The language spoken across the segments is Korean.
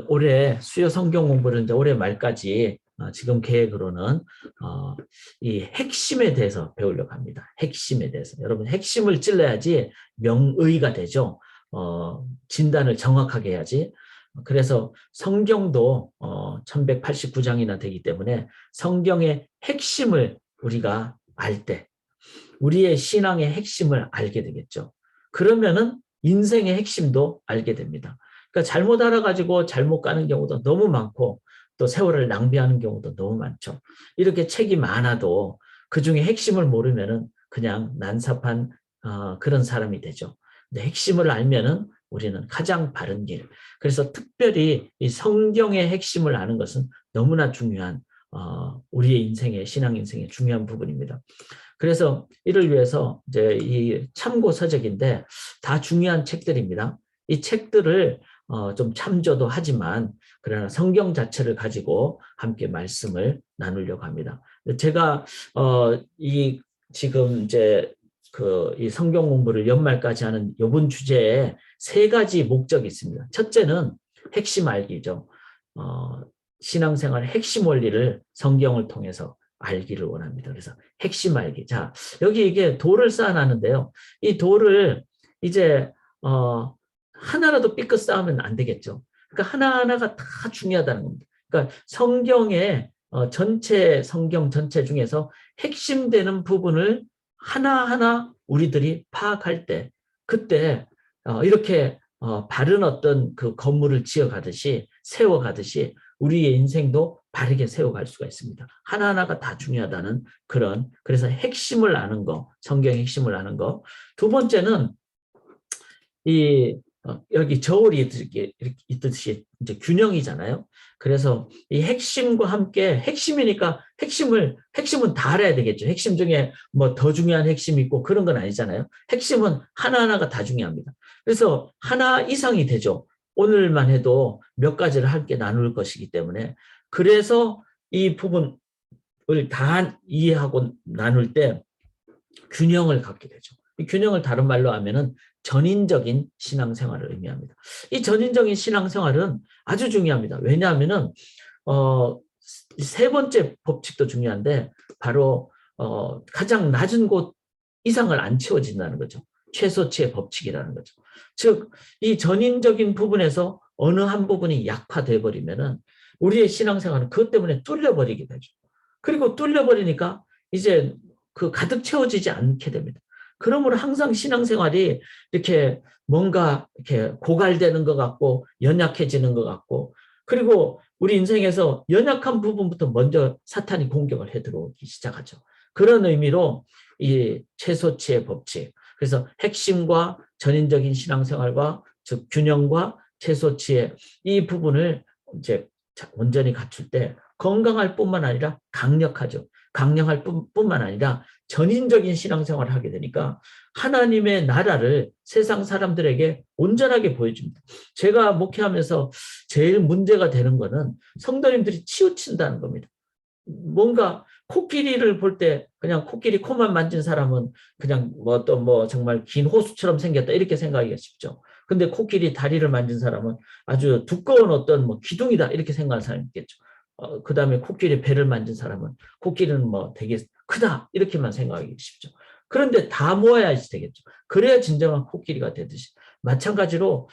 올해 수요 성경 공부를 이제 올해 말까지 지금 계획으로는 이 핵심에 대해서 배우려고 합니다. 핵심에 대해서. 여러분 핵심을 찔러야지 명의가 되죠. 진단을 정확하게 해야지. 그래서 성경도 1189장이나 되기 때문에 성경의 핵심을 우리가 알 때 우리의 신앙의 핵심을 알게 되겠죠. 그러면은 인생의 핵심도 알게 됩니다. 그러니까 잘못 알아가지고 잘못 가는 경우도 너무 많고 또 세월을 낭비하는 경우도 너무 많죠. 이렇게 책이 많아도 그중에 핵심을 모르면은 그냥 난삽한 그런 사람이 되죠. 근데 핵심을 알면은 우리는 가장 바른 길. 그래서 특별히 이 성경의 핵심을 아는 것은 너무나 중요한 우리의 인생의 신앙 인생의 중요한 부분입니다. 그래서 이를 위해서 이제 이 참고 서적인데 다 중요한 책들입니다. 이 책들을 좀 참조도 하지만 그러나 성경 자체를 가지고 함께 말씀을 나누려고 합니다. 제가 이 지금 이제 이 성경 공부를 연말까지 하는 이번 주제에 세 가지 목적이 있습니다. 첫째는 핵심 알기죠. 신앙생활의 핵심 원리를 성경을 통해서 알기를 원합니다. 그래서 핵심 알기. 자, 여기 이게 돌을 쌓아놨는데요. 이 돌을 이제 하나라도 삐끗 쌓으면 안 되겠죠. 그러니까 하나하나가 다 중요하다는 겁니다. 그러니까 성경의 성경 전체 중에서 핵심되는 부분을 하나하나 우리들이 파악할 때 그때 이렇게 바른 어떤 그 건물을 지어가듯이 세워가듯이 우리의 인생도 바르게 세워갈 수가 있습니다. 하나하나가 다 중요하다는 그래서 핵심을 아는 거, 성경의 핵심을 아는 거. 두 번째는 여기 저울이 이렇게 있듯이 이제 균형이잖아요. 그래서 이 핵심과 함께 핵심이니까 핵심은 다 알아야 되겠죠. 핵심 중에 뭐 더 중요한 핵심이 있고 그런 건 아니잖아요. 핵심은 하나하나가 다 중요합니다. 그래서 하나 이상이 되죠. 오늘만 해도 몇 가지를 함께 나눌 것이기 때문에 그래서 이 부분을 다 이해하고 나눌 때 균형을 갖게 되죠. 이 균형을 다른 말로 하면은 전인적인 신앙생활을 의미합니다. 이 전인적인 신앙생활은 아주 중요합니다. 왜냐하면은 세 번째 법칙도 중요한데 바로 가장 낮은 곳 이상을 안 채워진다는 거죠. 최소치의 법칙이라는 거죠. 즉, 이 전인적인 부분에서 어느 한 부분이 약화돼 버리면은 우리의 신앙생활은 그것 때문에 뚫려버리게 되죠. 그리고 뚫려버리니까 이제 그 가득 채워지지 않게 됩니다. 그러므로 항상 신앙생활이 이렇게 뭔가 이렇게 고갈되는 것 같고 연약해지는 것 같고 그리고 우리 인생에서 연약한 부분부터 먼저 사탄이 공격을 해 들어오기 시작하죠. 그런 의미로 이 최소치의 법칙. 그래서 핵심과 전인적인 신앙생활과 즉 균형과 최소치의 이 부분을 이제 온전히 갖출 때 건강할 뿐만 아니라 강력하죠. 강력할 뿐만 아니라 전인적인 신앙생활을 하게 되니까 하나님의 나라를 세상 사람들에게 온전하게 보여줍니다. 제가 목회하면서 제일 문제가 되는 거는 성도님들이 치우친다는 겁니다. 뭔가 코끼리를 볼 때 그냥 코끼리 코만 만진 사람은 그냥 뭐 정말 긴 호수처럼 생겼다 이렇게 생각하기가 쉽죠. 근데 코끼리 다리를 만진 사람은 아주 두꺼운 어떤 뭐 기둥이다 이렇게 생각하는 사람이 있겠죠. 그 다음에 코끼리 배를 만진 사람은 코끼리는 뭐 되게 크다 이렇게만 생각하기 쉽죠. 그런데 다 모아야지 되겠죠. 그래야 진정한 코끼리가 되듯이 마찬가지로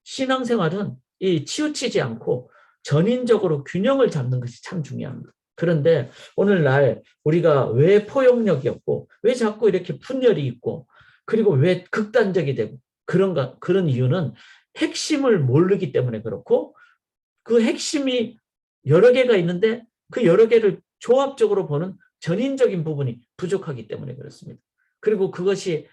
신앙생활은 이 치우치지 않고 전인적으로 균형을 잡는 것이 참 중요합니다. 그런데 오늘날 우리가 왜 포용력이 없고 왜 자꾸 이렇게 분열이 있고 그리고 왜 극단적이 되고 그런 이유는 핵심을 모르기 때문에 그렇고 그 핵심이 여러 개가 있는데 그 여러 개를 조합적으로 보는 전인적인 부분이 부족하기 때문에 그렇습니다. 그리고 그것이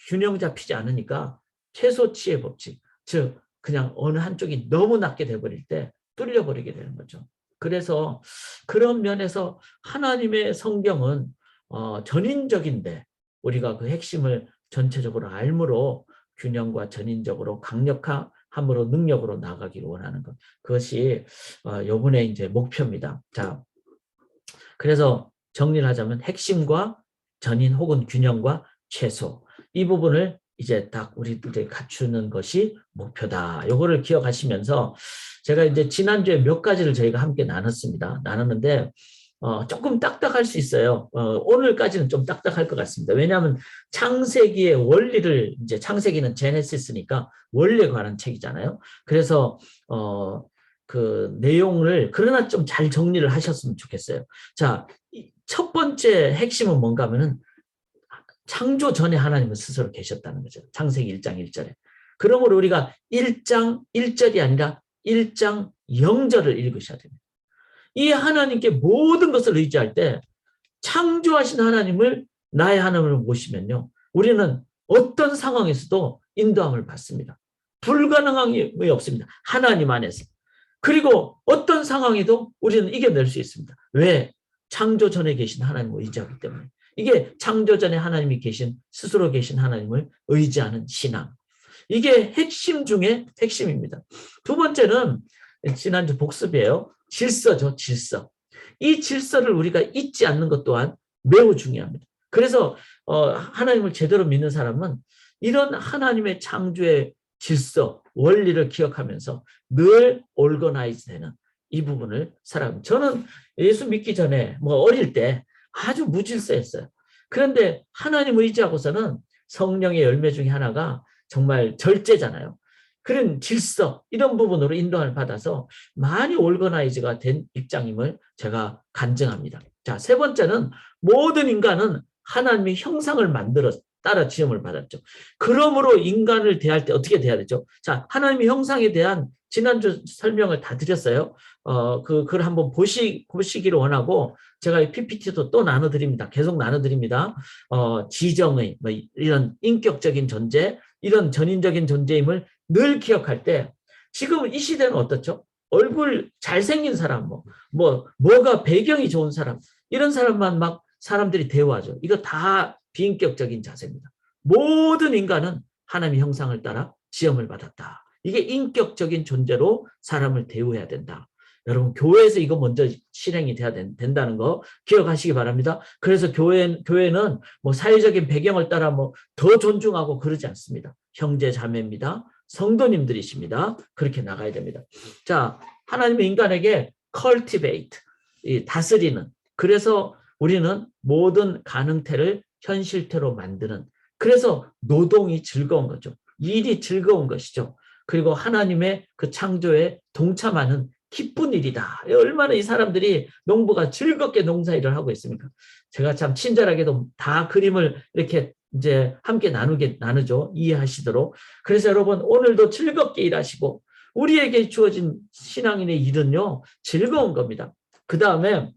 균형 잡히지 않으니까 최소치의 법칙, 즉 그냥 어느 한쪽이 너무 낮게 돼버릴 때 뚫려버리게 되는 거죠. 그래서 그런 면에서 하나님의 성경은 전인적인데 우리가 그 핵심을 전체적으로 알므로 균형과 전인적으로 강력함으로 능력으로 나가기를 원하는 것. 그것이 이번에 이제 목표입니다. 자, 그래서 정리를 하자면 핵심과 전인 혹은 균형과 최소 이 부분을 이제 딱 우리들이 갖추는 것이 목표다. 요거를 기억하시면서 제가 이제 지난주에 몇 가지를 저희가 함께 나눴습니다. 나눴는데 조금 딱딱할 수 있어요. 오늘까지는 좀 딱딱할 것 같습니다. 왜냐하면 창세기의 원리를 이제 창세기는 제네시스니까 원리에 관한 책이잖아요. 그래서 그 내용을 그러나 좀 잘 정리를 하셨으면 좋겠어요. 자, 첫 번째 핵심은 뭔가 하면은 창조 전에 하나님은 스스로 계셨다는 거죠. 창세기 1장 1절에. 그러므로 우리가 1장 1절이 아니라 1장 0절을 읽으셔야 됩니다. 이 하나님께 모든 것을 의지할 때 창조하신 하나님을 나의 하나님을 모시면요. 우리는 어떤 상황에서도 인도함을 받습니다. 불가능한 게 없습니다. 하나님 안에서. 그리고 어떤 상황에도 우리는 이겨낼 수 있습니다. 왜? 창조 전에 계신 하나님을 의지하기 때문에. 이게 창조 전에 하나님이 계신 스스로 계신 하나님을 의지하는 신앙. 이게 핵심 중에 핵심입니다. 두 번째는 지난주 복습이에요. 질서죠. 질서. 이 질서를 우리가 잊지 않는 것 또한 매우 중요합니다. 그래서 하나님을 제대로 믿는 사람은 이런 하나님의 창조의 질서, 원리를 기억하면서 늘 올거나이즈 되는 이 부분을 살아갑니다. 저는 예수 믿기 전에 어릴 때 아주 무질서했어요. 그런데 하나님 의지하고서는 성령의 열매 중에 하나가 정말 절제잖아요. 그런 질서 이런 부분으로 인도를 받아서 많이 올거나이즈가 된 입장임을 제가 간증합니다. 자, 세 번째는 모든 인간은 하나님의 형상을 만들어 따라 지음을 받았죠. 그러므로 인간을 대할 때 어떻게 대해야 되죠? 자, 하나님의 형상에 대한 지난주 설명을 다 드렸어요. 그걸 한번 보시기를 원하고 제가 이 PPT도 또 나눠드립니다. 계속 나눠드립니다. 지정의 이런 인격적인 존재, 이런 전인적인 존재임을 늘 기억할 때 지금 이 시대는 어떻죠? 얼굴 잘생긴 사람, 뭐가 배경이 좋은 사람, 이런 사람만 막 사람들이 대우하죠. 이거 다 비인격적인 자세입니다. 모든 인간은 하나님의 형상을 따라 지음을 받았다. 이게 인격적인 존재로 사람을 대우해야 된다. 여러분 교회에서 이거 먼저 실행이 돼야 된다는 거 기억하시기 바랍니다. 그래서 교회는 사회적인 배경을 따라 더 존중하고 그러지 않습니다. 형제 자매입니다. 성도님들이십니다. 그렇게 나가야 됩니다. 자, 하나님의 인간에게 cultivate, 다스리는, 그래서 우리는 모든 가능태를 현실태로 만드는, 그래서 노동이 즐거운 거죠. 일이 즐거운 것이죠. 그리고 하나님의 그 창조에 동참하는 기쁜 일이다. 얼마나 이 사람들이 농부가 즐겁게 농사일을 하고 있습니까? 제가 참 친절하게도 다 그림을 이렇게 이제 함께 나누죠. 이해하시도록. 그래서 여러분 오늘도 즐겁게 일하시고 우리에게 주어진 신앙인의 일은요 즐거운 겁니다. 그 다음에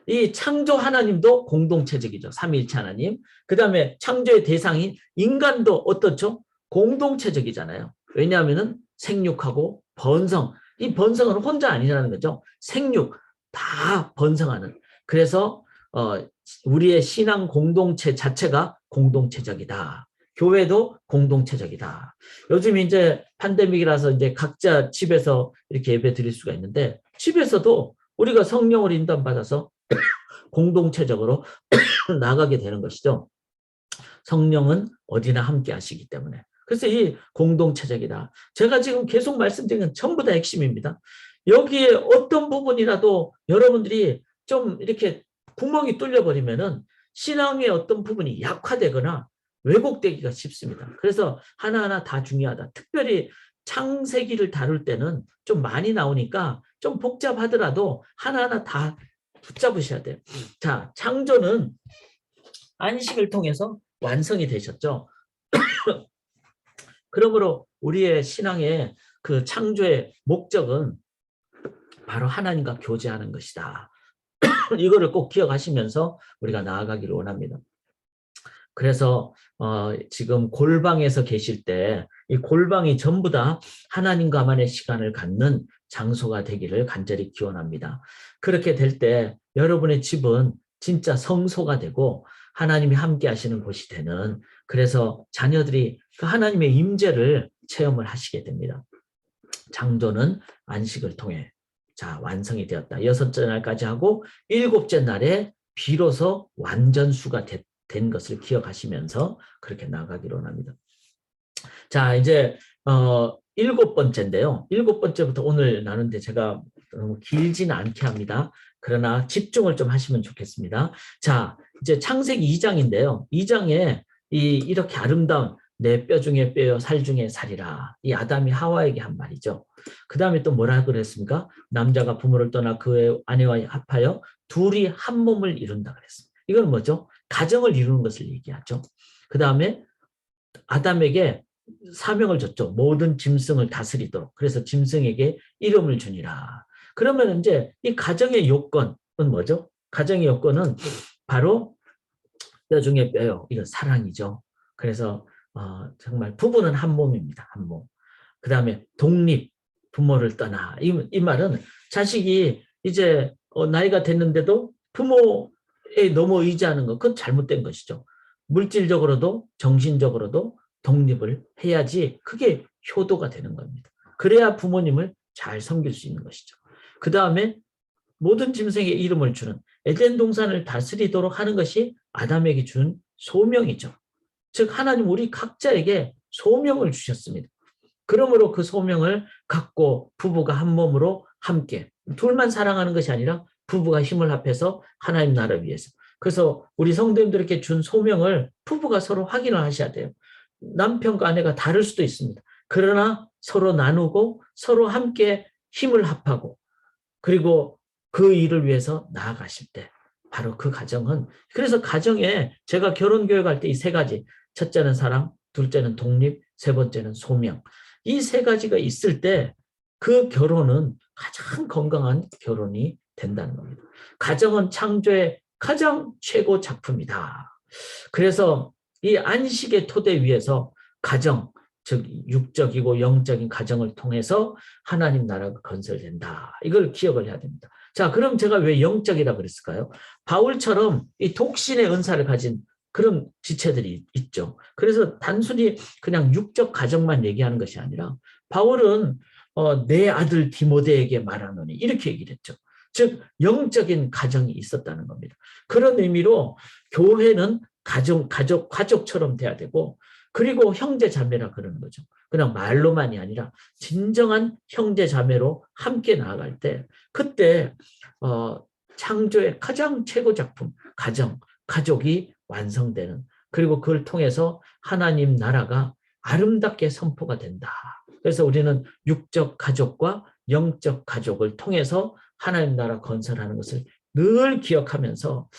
이 창조 하나님도 공동체적이죠. 삼위일체 하나님. 그 다음에 창조의 대상인 인간도 어떻죠? 공동체적이잖아요. 왜냐하면 생육하고 번성. 이 번성은 혼자 아니라는 거죠. 생육 다 번성하는. 그래서 우리의 신앙 공동체 자체가 공동체적이다. 교회도 공동체적이다. 요즘 이제 팬데믹이라서 이제 각자 집에서 이렇게 예배 드릴 수가 있는데 집에서도 우리가 성령을 인도받아서 공동체적으로 나가게 되는 것이죠. 성령은 어디나 함께 하시기 때문에. 그래서 이 공동체적이다. 제가 지금 계속 말씀드린 건 전부 다 핵심입니다. 여기에 어떤 부분이라도 여러분들이 좀 이렇게 구멍이 뚫려버리면은 신앙의 어떤 부분이 약화되거나 왜곡되기가 쉽습니다. 그래서 하나하나 다 중요하다. 특별히 창세기를 다룰 때는 좀 많이 나오니까 좀 복잡하더라도 하나하나 다 붙잡으셔야 돼요. 자, 창조는 안식을 통해서 완성이 되셨죠. 그러므로 우리의 신앙의 그 창조의 목적은 바로 하나님과 교제하는 것이다. 이거를 꼭 기억하시면서 우리가 나아가기를 원합니다. 그래서 지금 골방에서 계실 때 이 골방이 전부 다 하나님과만의 시간을 갖는 장소가 되기를 간절히 기원합니다. 그렇게 될 때 여러분의 집은 진짜 성소가 되고 하나님이 함께 하시는 곳이 되는, 그래서 자녀들이 그 하나님의 임재를 체험을 하시게 됩니다. 창조는 안식을 통해 완성이 되었다. 6째 날까지 하고 7째 날에 비로소 완전수가 된 것을 기억하시면서 그렇게 나가기로 합니다. 자, 이제 7번째인데요. 7번째부터 오늘 나누는데 제가 너무 길지는 않게 합니다. 그러나 집중을 좀 하시면 좋겠습니다. 자, 이제 창세기 2장인데요. 2장에 이렇게 아름다운 내 뼈 중에 뼈요 살 중에 살이라. 이 아담이 하와에게 한 말이죠. 그 다음에 또 뭐라 그랬습니까? 남자가 부모를 떠나 그의 아내와 합하여 둘이 한 몸을 이룬다 그랬습니다. 이건 뭐죠? 가정을 이루는 것을 얘기하죠. 그 다음에 아담에게 사명을 줬죠. 모든 짐승을 다스리도록. 그래서 짐승에게 이름을 주니라. 그러면 이제 이 가정의 요건은 뭐죠? 가정의 요건은 바로 뼈 중에 뼈요. 이건 사랑이죠. 그래서 정말 부부는 한 몸입니다. 한 몸. 그 다음에 독립, 부모를 떠나. 이 말은 자식이 이제 나이가 됐는데도 부모에 너무 의지하는 것, 그건 잘못된 것이죠. 물질적으로도 정신적으로도 독립을 해야지 그게 효도가 되는 겁니다. 그래야 부모님을 잘 섬길 수 있는 것이죠. 그 다음에 모든 짐승에게 이름을 주는 에덴 동산을 다스리도록 하는 것이 아담에게 준 소명이죠. 즉 하나님 우리 각자에게 소명을 주셨습니다. 그러므로 그 소명을 갖고 부부가 한 몸으로 함께 둘만 사랑하는 것이 아니라 부부가 힘을 합해서 하나님 나라 위해서. 그래서 우리 성도님들에게 준 소명을 부부가 서로 확인을 하셔야 돼요. 남편과 아내가 다를 수도 있습니다. 그러나 서로 나누고 서로 함께 힘을 합하고 그리고 그 일을 위해서 나아가실 때 바로 그 가정은, 그래서 가정에 제가 결혼 교육할 때 이 세 가지, 첫째는 사랑, 둘째는 독립, 세 번째는 소명, 이 세 가지가 있을 때 그 결혼은 가장 건강한 결혼이 된다는 겁니다. 가정은 창조의 가장 최고 작품이다. 그래서 이 안식의 토대 위에서 가정, 즉 육적이고 영적인 가정을 통해서 하나님 나라가 건설된다. 이걸 기억을 해야 됩니다. 자, 그럼 제가 왜 영적이라 그랬을까요? 바울처럼 이 독신의 은사를 가진 그런 지체들이 있죠. 그래서 단순히 그냥 육적 가정만 얘기하는 것이 아니라 바울은 내 아들 디모데에게 말하노니 이렇게 얘기를 했죠. 즉 영적인 가정이 있었다는 겁니다. 그런 의미로 교회는 가족처럼 돼야 되고, 그리고 형제 자매라 그러는 거죠. 그냥 말로만이 아니라 진정한 형제 자매로 함께 나아갈 때 그때 창조의 가장 최고 작품 가족이 완성되는, 그리고 그걸 통해서 하나님 나라가 아름답게 선포가 된다. 그래서 우리는 육적 가족과 영적 가족을 통해서 하나님 나라 건설하는 것을 늘 기억하면서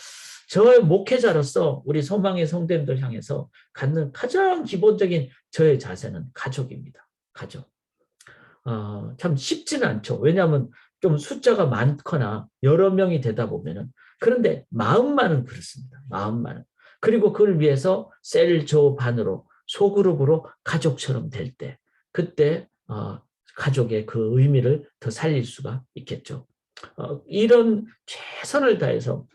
저의 목회자로서 우리 소망의 성도님들 향해서 갖는 가장 기본적인 저의 자세는 가족입니다. 가족. 참 쉽지는 않죠. 왜냐하면 좀 숫자가 많거나 여러 명이 되다 보면은, 그런데 마음만은 그렇습니다. 마음만은. 그리고 그걸 위해서 셀조 반으로 소그룹으로 가족처럼 될 때, 그때 가족의 그 의미를 더 살릴 수가 있겠죠. 이런 최선을 다해서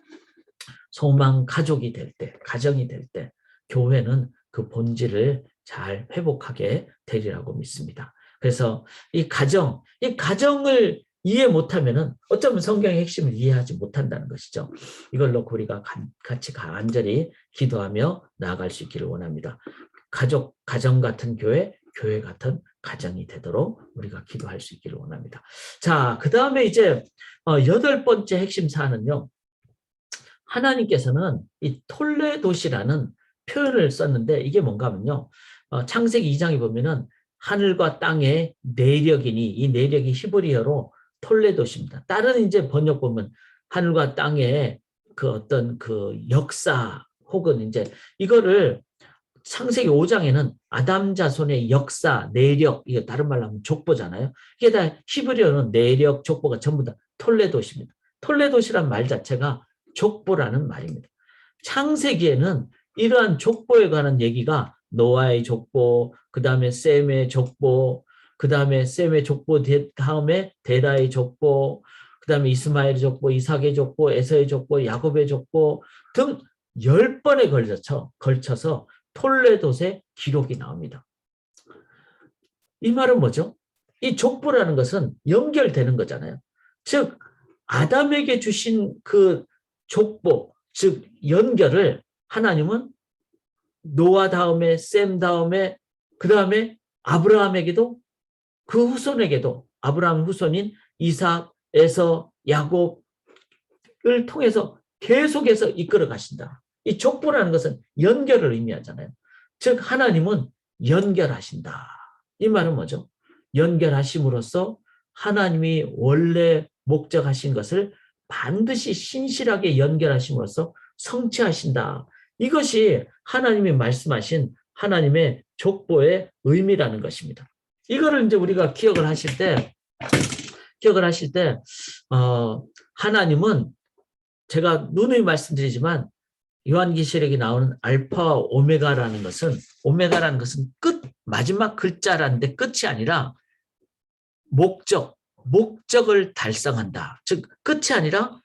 소망 가족이 될 때, 가정이 될 때 교회는 그 본질을 잘 회복하게 되리라고 믿습니다. 그래서 이 가정을 이해 못하면은 어쩌면 성경의 핵심을 이해하지 못한다는 것이죠. 이걸 놓고 우리가 같이 간절히 기도하며 나아갈 수 있기를 원합니다. 가정 같은 교회 같은 가정이 되도록 우리가 기도할 수 있기를 원합니다. 자, 그 다음에 이제 8번째 핵심 사안은요. 하나님께서는 이 톨레도시라는 표현을 썼는데 이게 뭔가 하면요. 창세기 2장에 보면은 하늘과 땅의 내력이니, 이 내력이 히브리어로 톨레도시입니다. 다른 이제 번역 보면 하늘과 땅의 그 어떤 그 역사 혹은 이제 이거를 창세기 5장에는 아담 자손의 역사, 내력, 이게 다른 말로 하면 족보잖아요. 이게 다 히브리어는 내력, 족보가 전부 다 톨레도시입니다. 톨레도시란 말 자체가 족보라는 말입니다. 창세기에는 이러한 족보에 관한 얘기가 노아의 족보, 그 다음에 셈의 족보, 그 다음에 셈의 족보 다음에 데라의 족보, 그 다음에 이스마엘의 족보, 이삭의 족보, 에서의 족보, 야곱의 족보 등 10번에 걸쳐서 톨레도의 기록이 나옵니다. 이 말은 뭐죠? 이 족보라는 것은 연결되는 거잖아요. 즉 아담에게 주신 그 족보, 즉 연결을 하나님은 노아 다음에 셈 다음에 그 다음에 아브라함에게도 그 후손에게도 아브라함 후손인 이삭, 에서, 야곱을 통해서 계속해서 이끌어 가신다. 이 족보라는 것은 연결을 의미하잖아요. 즉 하나님은 연결하신다. 이 말은 뭐죠? 연결하심으로써 하나님이 원래 목적하신 것을 반드시 신실하게 연결하심으로써 성취하신다. 이것이 하나님이 말씀하신 하나님의 족보의 의미라는 것입니다. 이거를 이제 우리가 기억을 하실 때 하나님은 제가 누누이 말씀드리지만 요한계시록에 나오는 알파 오메가라는 것은 끝 마지막 글자라는데 끝이 아니라 목적을 달성한다. 즉 끝이 아니라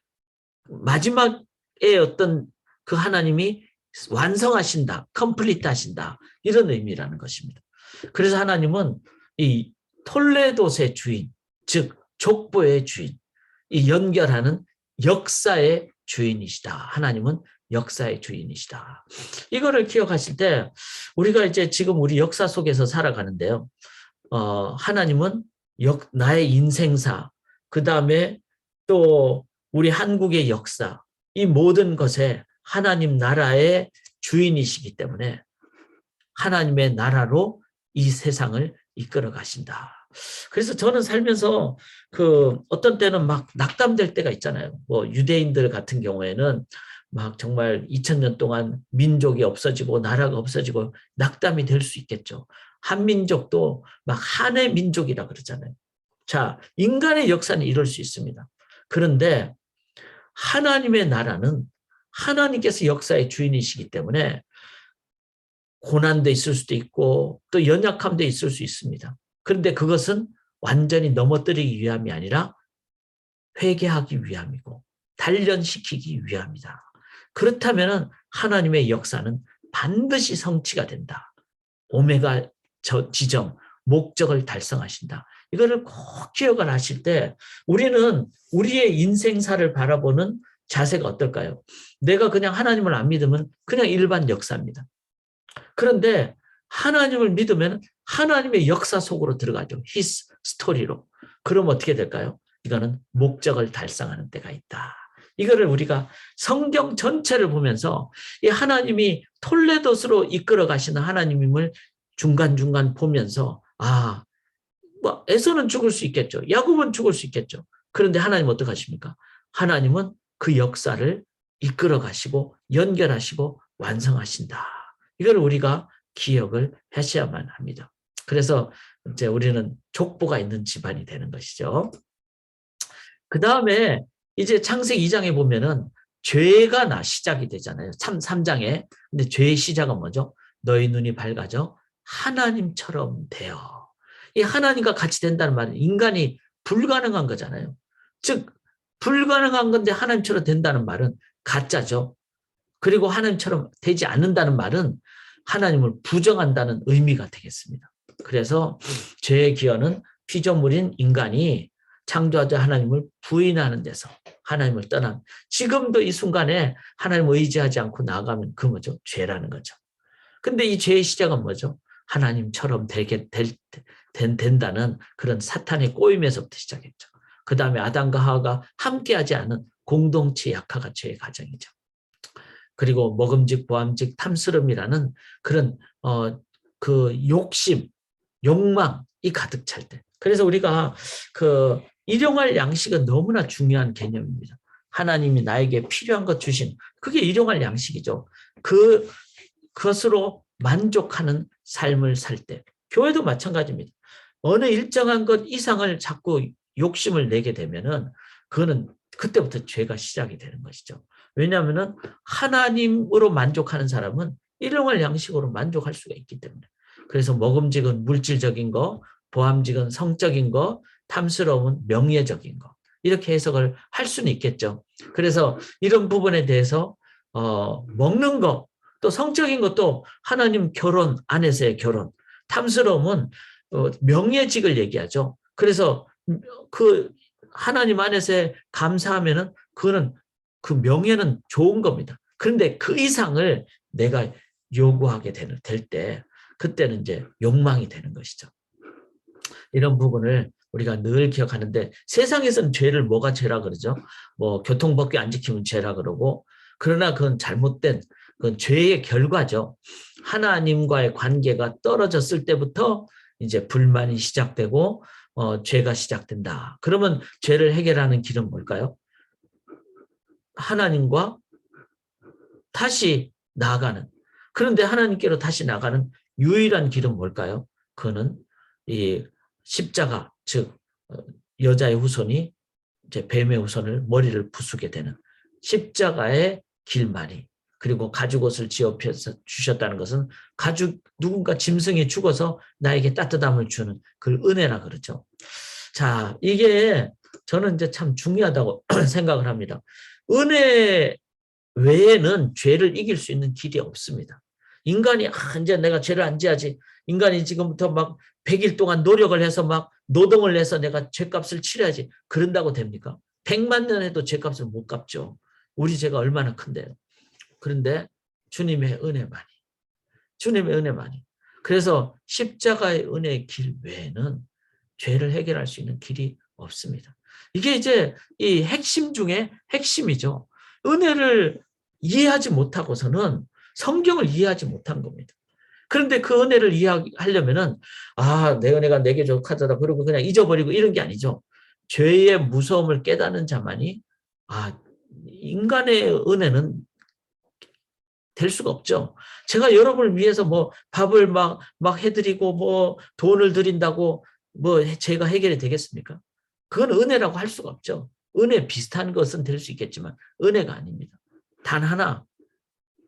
마지막에 어떤 그 하나님이 완성하신다, 컴플리트 하신다 이런 의미라는 것입니다. 그래서 하나님은 이 톨레도의 주인, 즉 족보의 주인, 이 연결하는 역사의 주인이시다. 하나님은 역사의 주인이시다. 이거를 기억하실 때 우리가 이제 지금 우리 역사 속에서 살아가는데요. 하나님은 나의 인생사, 그 다음에 또 우리 한국의 역사, 이 모든 것에 하나님 나라의 주인이시기 때문에 하나님의 나라로 이 세상을 이끌어 가신다. 그래서 저는 살면서 어떤 때는 막 낙담될 때가 있잖아요. 뭐 유대인들 같은 경우에는 막 정말 2000년 동안 민족이 없어지고 나라가 없어지고 낙담이 될 수 있겠죠. 한민족도 막 한의 민족이라 그러잖아요. 자, 인간의 역사는 이럴 수 있습니다. 그런데 하나님의 나라는 하나님께서 역사의 주인이시기 때문에 고난도 있을 수도 있고 또 연약함도 있을 수 있습니다. 그런데 그것은 완전히 넘어뜨리기 위함이 아니라 회개하기 위함이고 단련시키기 위함이다. 그렇다면 하나님의 역사는 반드시 성취가 된다. 오메가 지점, 목적을 달성하신다. 이거를 꼭 기억을 하실 때 우리는 우리의 인생사를 바라보는 자세가 어떨까요? 내가 그냥 하나님을 안 믿으면 그냥 일반 역사입니다. 그런데 하나님을 믿으면 하나님의 역사 속으로 들어가죠. His 스토리로. 그럼 어떻게 될까요? 이거는 목적을 달성하는 때가 있다. 이거를 우리가 성경 전체를 보면서 이 하나님이 톨레도스로 이끌어 가시는 하나님임을 중간중간 보면서 뭐 에서는 죽을 수 있겠죠. 야곱은 죽을 수 있겠죠. 그런데 하나님 어떻게 하십니까? 하나님은 그 역사를 이끌어 가시고 연결하시고 완성하신다. 이걸 우리가 기억을 하셔야만 합니다. 그래서 이제 우리는 족보가 있는 집안이 되는 것이죠. 그 다음에 이제 창세기 2장에 보면은 죄가 시작이 되잖아요. 3장에. 근데 죄의 시작은 뭐죠? 너희 눈이 밝아져 하나님처럼 되어. 이 하나님과 같이 된다는 말은 인간이 불가능한 거잖아요. 즉 불가능한 건데 하나님처럼 된다는 말은 가짜죠. 그리고 하나님처럼 되지 않는다는 말은 하나님을 부정한다는 의미가 되겠습니다. 그래서 죄의 기원은 피조물인 인간이 창조자 하나님을 부인하는 데서 하나님을 떠난 지금도 이 순간에 하나님을 의지하지 않고 나아가면 그 뭐죠? 죄라는 거죠. 근데 이 죄의 시작은 뭐죠? 하나님처럼 된다는 그런 사탄의 꼬임에서부터 시작했죠. 그 다음에 아담과 하와가 함께하지 않은 공동체 약화가 죄의 가정이죠. 그리고 먹음직, 보암직, 탐스름이라는 그런 그 욕심, 욕망이 가득 찰 때. 그래서 우리가 일용할 양식은 너무나 중요한 개념입니다. 하나님이 나에게 필요한 것 주신 그게 일용할 양식이죠. 그것으로 만족하는 삶을 살 때. 교회도 마찬가지입니다. 어느 일정한 것 이상을 자꾸 욕심을 내게 되면은 그거는 그때부터 죄가 시작이 되는 것이죠. 왜냐하면 하나님으로 만족하는 사람은 일용할 양식으로 만족할 수가 있기 때문에. 그래서 먹음직은 물질적인 거, 보암직은 성적인 거, 탐스러움은 명예적인 거. 이렇게 해석을 할 수는 있겠죠. 그래서 이런 부분에 대해서 먹는 거, 또 성적인 것도 하나님 결혼 안에서의 결혼, 탐스러움은 명예직을 얘기하죠. 그래서 그 하나님 안에서 감사하면은 그거는 그 명예는 좋은 겁니다. 그런데 그 이상을 내가 요구하게 될 때, 그때는 이제 욕망이 되는 것이죠. 이런 부분을 우리가 늘 기억하는데, 세상에서는 죄를 뭐가 죄라 그러죠? 뭐 교통법규 안 지키면 죄라 그러고, 그러나 그건 잘못된, 그건 죄의 결과죠. 하나님과의 관계가 떨어졌을 때부터 이제 불만이 시작되고 죄가 시작된다. 그러면 죄를 해결하는 길은 뭘까요? 하나님과 다시 나아가는. 그런데 하나님께로 다시 나가는 유일한 길은 뭘까요? 그거는 이 십자가, 즉 여자의 후손이 이제 뱀의 후손을 머리를 부수게 되는 십자가의 길만이, 그리고 가죽옷을 지어 주셨다는 것은 가죽, 누군가 짐승이 죽어서 나에게 따뜻함을 주는 그 은혜라 그러죠. 자, 이게 저는 이제 참 중요하다고 생각을 합니다. 은혜 외에는 죄를 이길 수 있는 길이 없습니다. 인간이 이제 내가 죄를 안 지어야지. 인간이 지금부터 막 100일 동안 노력을 해서 막 노동을 해서 내가 죄값을 치러야지. 그런다고 됩니까? 100만 년 해도 죄값을 못 갚죠. 우리 죄가 얼마나 큰데요. 그런데 주님의 은혜만이. 주님의 은혜만이. 그래서 십자가의 은혜의 길 외에는 죄를 해결할 수 있는 길이 없습니다. 이게 이제 이 핵심 중에 핵심이죠. 은혜를 이해하지 못하고서는 성경을 이해하지 못한 겁니다. 그런데 그 은혜를 이해하려면은, 내 은혜가 내게 족하다 그러고 그냥 잊어버리고 이런 게 아니죠. 죄의 무서움을 깨닫는 자만이, 인간의 은혜는 될 수가 없죠. 제가 여러분을 위해서 뭐 밥을 막 해드리고 뭐 돈을 드린다고 뭐 제가 해결이 되겠습니까? 그건 은혜라고 할 수가 없죠. 은혜 비슷한 것은 될 수 있겠지만 은혜가 아닙니다. 단 하나,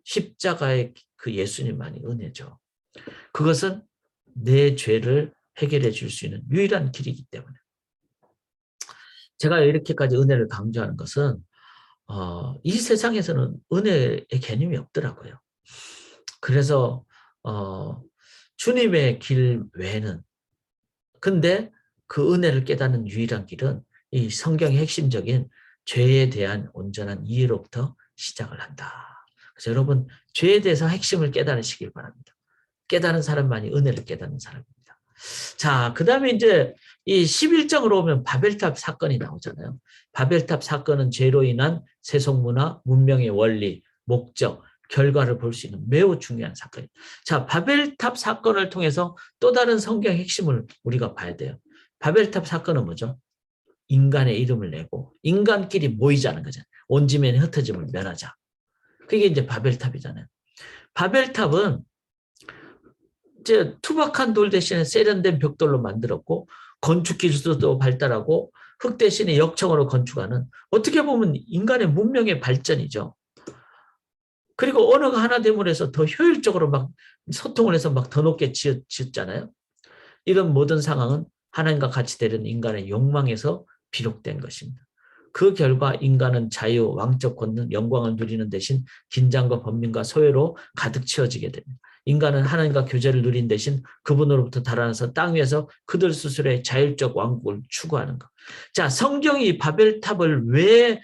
십자가의 그 예수님만이 은혜죠. 그것은 내 죄를 해결해 줄 수 있는 유일한 길이기 때문에. 제가 이렇게까지 은혜를 강조하는 것은 이 세상에서는 은혜의 개념이 없더라고요. 그래서 주님의 길 외에는, 근데 그 은혜를 깨닫는 유일한 길은 이 성경의 핵심적인 죄에 대한 온전한 이해로부터 시작을 한다. 그래서 여러분, 죄에 대해서 핵심을 깨달으시길 바랍니다. 깨달은 사람만이 은혜를 깨닫는 사람입니다. 자, 그 다음에 이제 이 11장으로 오면 바벨탑 사건이 나오잖아요. 바벨탑 사건은 죄로 인한 세속문화, 문명의 원리, 목적, 결과를 볼 수 있는 매우 중요한 사건입니다. 자, 바벨탑 사건을 통해서 또 다른 성경 핵심을 우리가 봐야 돼요. 바벨탑 사건은 뭐죠? 인간의 이름을 내고 인간끼리 모이자는 거잖아요. 온 지면의 흩어짐을 면하자. 그게 이제 바벨탑이잖아요. 바벨탑은 이제 투박한 돌 대신에 세련된 벽돌로 만들었고, 건축 기술도 발달하고 흙 대신에 역청으로 건축하는, 어떻게 보면 인간의 문명의 발전이죠. 그리고 언어가 하나 됨으로 해서 더 효율적으로 막 소통을 해서 막 더 높게 지었잖아요. 이런 모든 상황은 하나님과 같이 되는 인간의 욕망에서 비롯된 것입니다. 그 결과 인간은 자유, 왕적 권능, 영광을 누리는 대신 긴장과 번민과 소외로 가득 채워지게 됩니다. 인간은 하나님과 교제를 누린 대신 그분으로부터 달아나서 땅 위에서 그들 스스로의 자율적 왕국을 추구하는 것. 자, 성경이 바벨탑을 왜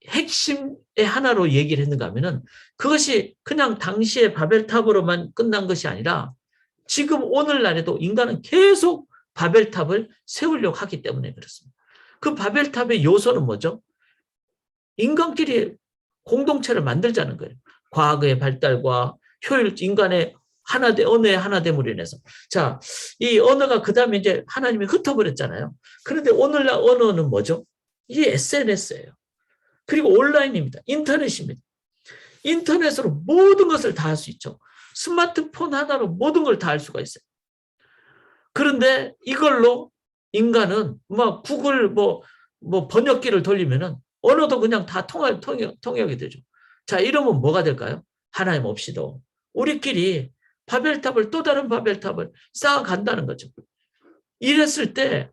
핵심의 하나로 얘기를 했는가 하면은, 그것이 그냥 당시의 바벨탑으로만 끝난 것이 아니라 지금 오늘날에도 인간은 계속 바벨탑을 세우려고 하기 때문에 그렇습니다. 그 바벨탑의 요소는 뭐죠? 인간끼리 공동체를 만들자는 거예요. 과학의 발달과 효율, 인간의 언어의 하나됨으로 인해서. 자, 이 언어가 그 다음에 이제 하나님이 흩어버렸잖아요. 그런데 오늘날 언어는 뭐죠? 이게 SNS예요. 그리고 온라인입니다. 인터넷입니다. 인터넷으로 모든 것을 다 할 수 있죠. 스마트폰 하나로 모든 걸 다 할 수가 있어요. 그런데 이걸로 인간은 구글 번역기를 돌리면은 언어도 그냥 다 통역이 되죠. 자, 이러면 뭐가 될까요? 하나님 없이도 우리끼리 바벨탑을, 또 다른 바벨탑을 쌓아간다는 거죠. 이랬을 때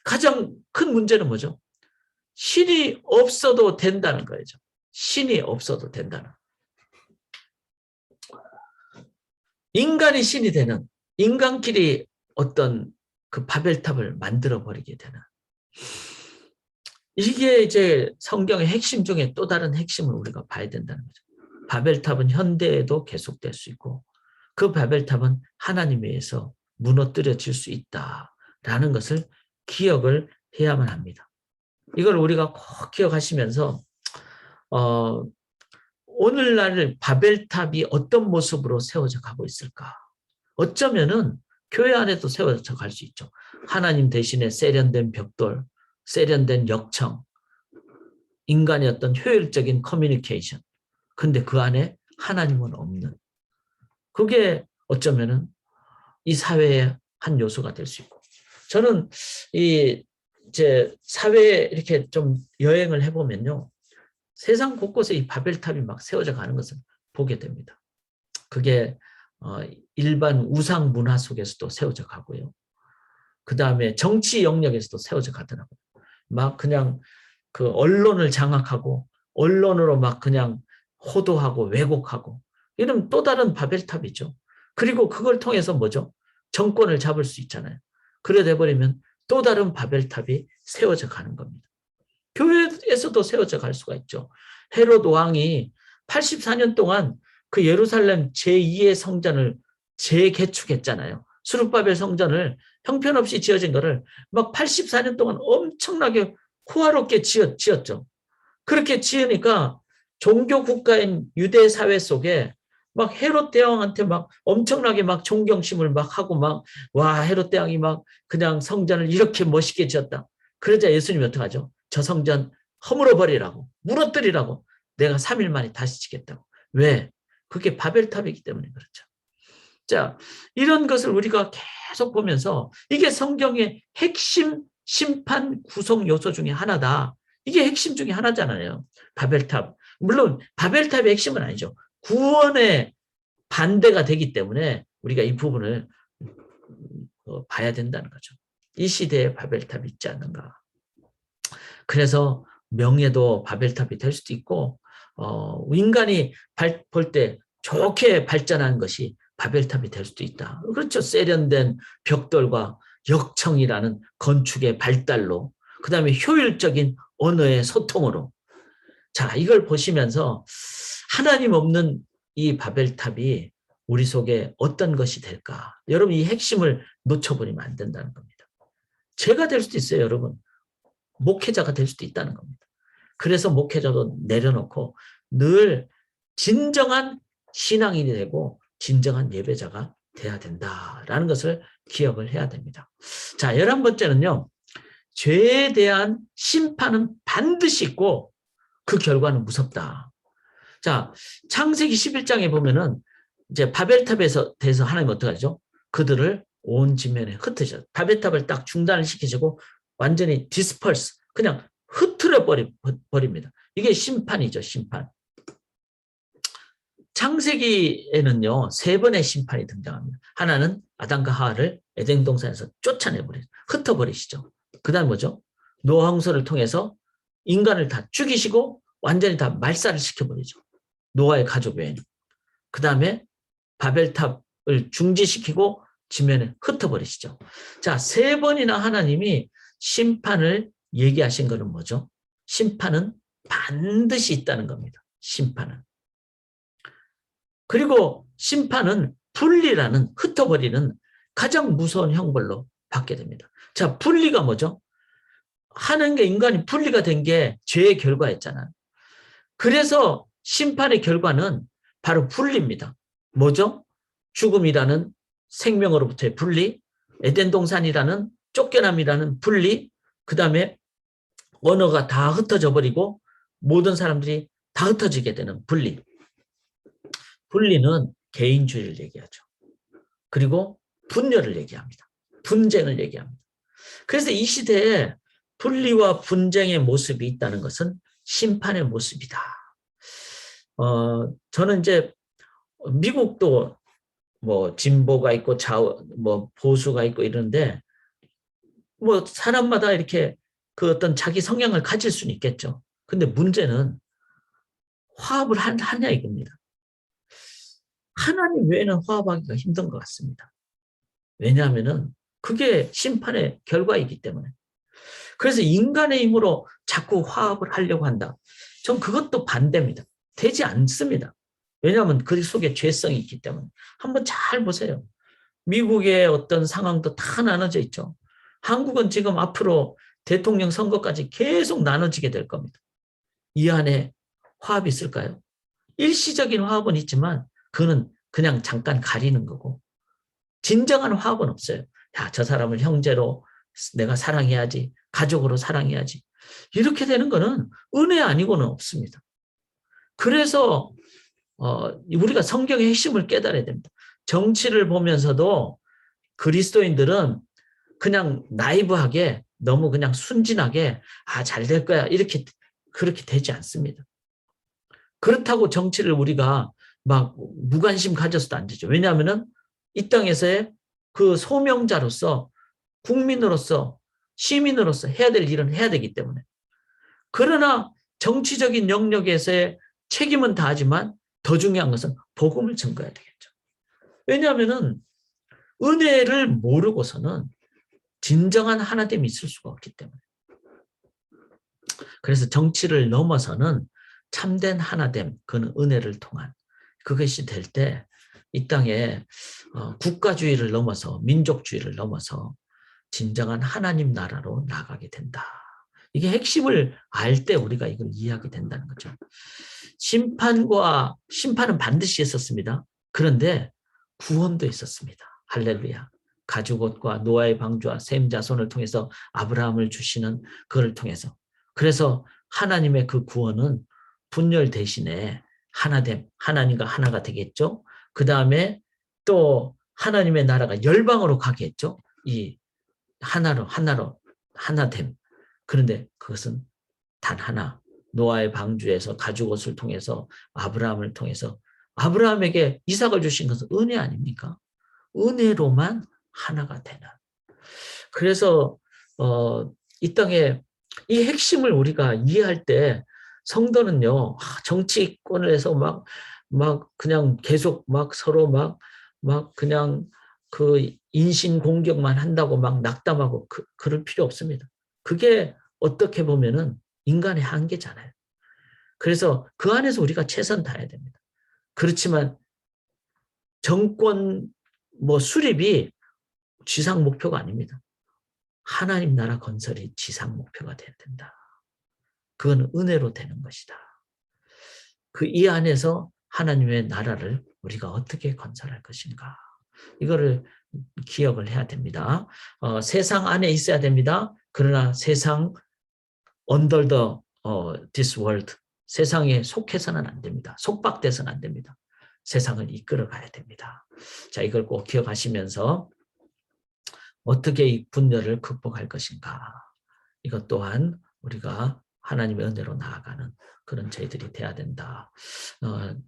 가장 큰 문제는 뭐죠? 신이 없어도 된다는 거죠. 신이 없어도 된다는. 인간이 신이 되는, 인간끼리 어떤 그 바벨탑을 만들어버리게 되는, 이게 이제 성경의 핵심 중에 또 다른 핵심을 우리가 봐야 된다는 거죠. 바벨탑은 현대에도 계속될 수 있고 그 바벨탑은 하나님에 의해서 무너뜨려질 수 있다라는 것을 기억을 해야만 합니다. 이걸 우리가 꼭 기억하시면서 오늘날 바벨탑이 어떤 모습으로 세워져 가고 있을까? 어쩌면은 교회 안에도 세워져 갈 수 있죠. 하나님 대신에 세련된 벽돌, 세련된 역청, 인간의 어떤 효율적인 커뮤니케이션. 근데 그 안에 하나님은 없는. 그게 어쩌면은 이 사회의 한 요소가 될 수 있고. 저는 이제 사회에 이렇게 좀 여행을 해보면요. 세상 곳곳에 이 바벨탑이 막 세워져 가는 것을 보게 됩니다. 그게 일반 우상 문화 속에서도 세워져 가고요. 그 다음에 정치 영역에서도 세워져 가더라고요. 막 그냥 그 언론을 장악하고 언론으로 막 그냥 호도하고 왜곡하고 이런 또 다른 바벨탑이죠. 그리고 그걸 통해서 뭐죠? 정권을 잡을 수 있잖아요. 그래 돼버리면 또 다른 바벨탑이 세워져 가는 겁니다. 교회에서도 세워져 갈 수가 있죠. 헤롯 왕이 84년 동안 그 예루살렘 제2의 성전을 재개축했잖아요. 수룹바벨 성전을 형편없이 지어진 거를 막 84년 동안 엄청나게 호화롭게 지었죠. 그렇게 지으니까 종교 국가인 유대 사회 속에 막 헤롯 대왕한테 막 엄청나게 막 존경심을 막 하고 막 와 헤롯 대왕이 막 그냥 성전을 이렇게 멋있게 지었다. 그러자 예수님이 어떡하죠? 저 성전 허물어 버리라고 무너뜨리라고 내가 3일 만에 다시 짓겠다고. 왜? 그게 바벨탑이기 때문에 그렇죠. 자, 이런 것을 우리가 계속 보면서 이게 성경의 핵심 심판 구성 요소 중에 하나다. 이게 핵심 중에 하나잖아요. 바벨탑. 물론 바벨탑의 핵심은 아니죠. 구원의 반대가 되기 때문에 우리가 이 부분을 봐야 된다는 거죠. 이 시대에 바벨탑이 있지 않는가. 그래서 명예도 바벨탑이 될 수도 있고 인간이 볼 때 좋게 발전한 것이 바벨탑이 될 수도 있다. 그렇죠. 세련된 벽돌과 역청이라는 건축의 발달로 그다음에 효율적인 언어의 소통으로 자 이걸 보시면서 하나님 없는 이 바벨탑이 우리 속에 어떤 것이 될까? 여러분 이 핵심을 놓쳐버리면 안 된다는 겁니다. 죄가 될 수도 있어요. 여러분. 목회자가 될 수도 있다는 겁니다. 그래서 목회자도 내려놓고 늘 진정한 신앙인이 되고 진정한 예배자가 돼야 된다라는 것을 기억을 해야 됩니다. 자, 11번째는요. 죄에 대한 심판은 반드시 있고 그 결과는 무섭다. 자, 창세기 11장에 보면은 이제 바벨탑에서 대해서 하나님 어떻게 하죠? 그들을 온 지면에 흩으셔. 바벨탑을 딱 중단을 시키시고 완전히 디스펄스 그냥 흐트려 버립니다. 이게 심판이죠, 심판. 창세기에는요, 3번의 심판이 등장합니다. 하나는 아담과 하와를 에덴 동산에서 쫓아내버리죠. 흩어버리시죠. 그 다음 뭐죠? 노아 홍수를 통해서 인간을 다 죽이시고 완전히 다 말살을 시켜버리죠. 노아의 가족 외에는. 그 다음에 바벨탑을 중지시키고 지면에 흩어버리시죠. 자, 3번이나 하나님이 심판을 얘기하신 것은 뭐죠? 심판은 반드시 있다는 겁니다. 심판은. 그리고 심판은 분리라는 흩어버리는 가장 무서운 형벌로 받게 됩니다. 자, 분리가 뭐죠? 하는 게 인간이 분리가 된 게 죄의 결과였잖아요. 그래서 심판의 결과는 바로 분리입니다. 뭐죠? 죽음이라는 생명으로부터의 분리, 에덴 동산이라는 쫓겨남이라는 분리, 그 다음에 언어가 다 흩어져 버리고 모든 사람들이 다 흩어지게 되는 분리. 분리는 개인주의를 얘기하죠. 그리고 분열을 얘기합니다. 분쟁을 얘기합니다. 그래서 이 시대에 분리와 분쟁의 모습이 있다는 것은 심판의 모습이다. 저는 이제 미국도 뭐 진보가 있고 좌우 뭐 보수가 있고 이런데 뭐 사람마다 이렇게 그 어떤 자기 성향을 가질 수는 있겠죠. 근데 문제는 화합을 하냐 이겁니다. 하나님 외에는 화합하기가 힘든 것 같습니다. 왜냐하면은 그게 심판의 결과이기 때문에. 그래서 인간의 힘으로 자꾸 화합을 하려고 한다. 전 그것도 반대입니다. 되지 않습니다. 왜냐하면 그 속에 죄성이 있기 때문에. 한번 잘 보세요. 미국의 어떤 상황도 다 나눠져 있죠. 한국은 지금 앞으로 대통령 선거까지 계속 나눠지게 될 겁니다. 이 안에 화합이 있을까요? 일시적인 화합은 있지만 그거는 그냥 잠깐 가리는 거고 진정한 화합은 없어요. 야, 저 사람을 형제로 내가 사랑해야지. 가족으로 사랑해야지. 이렇게 되는 거는 은혜 아니고는 없습니다. 그래서 우리가 성경의 핵심을 깨달아야 됩니다. 정치를 보면서도 그리스도인들은 그냥 나이브하게 너무 그냥 순진하게 잘 될 거야 이렇게 그렇게 되지 않습니다. 그렇다고 정치를 우리가 막 무관심 가져서도 안 되죠. 왜냐하면은 이 땅에서의 그 소명자로서 국민으로서 시민으로서 해야 될 일은 해야 되기 때문에. 그러나 정치적인 영역에서의 책임은 다하지만 더 중요한 것은 복음을 전가해야 되겠죠. 왜냐하면은 은혜를 모르고서는 진정한 하나됨이 있을 수가 없기 때문에. 그래서 정치를 넘어서는 참된 하나됨, 그는 은혜를 통한 그것이 될 때 이 땅에 국가주의를 넘어서 민족주의를 넘어서 진정한 하나님 나라로 나가게 된다. 이게 핵심을 알 때 우리가 이걸 이해하게 된다는 거죠. 심판은 반드시 있었습니다. 그런데 구원도 있었습니다. 할렐루야. 가죽옷과 노아의 방주와 셈 자손을 통해서 아브라함을 주시는 그를 통해서. 그래서 하나님의 그 구원은 분열 대신에 하나됨, 하나님과 하나가 되겠죠. 그 다음에 또 하나님의 나라가 열방으로 가겠죠. 이 하나로 하나됨. 그런데 그것은 단 하나. 노아의 방주에서 가죽옷을 통해서 아브라함을 통해서 아브라함에게 이삭을 주신 것은 은혜 아닙니까? 은혜로만 하나가 되는. 그래서 이 땅에 이 핵심을 우리가 이해할 때 성도는요 정치권을 해서 막 그냥 계속 막 서로 막 그냥 그 인신 공격만 한다고 막 낙담하고 그럴 필요 없습니다. 그게 어떻게 보면은 인간의 한계잖아요. 그래서 그 안에서 우리가 최선 다해야 됩니다. 그렇지만 정권 수립이 지상 목표가 아닙니다. 하나님 나라 건설이 지상 목표가 돼야 된다. 그건 은혜로 되는 것이다. 그 이 안에서 하나님의 나라를 우리가 어떻게 건설할 것인가. 이거를 기억을 해야 됩니다. 세상 안에 있어야 됩니다. 그러나 세상 under this world, 세상에 속해서는 안 됩니다. 속박돼서는 안 됩니다. 세상을 이끌어 가야 됩니다. 자, 이걸 꼭 기억하시면서 어떻게 이 분열을 극복할 것인가. 이것 또한 우리가 하나님의 은혜로 나아가는 그런 저희들이 돼야 된다.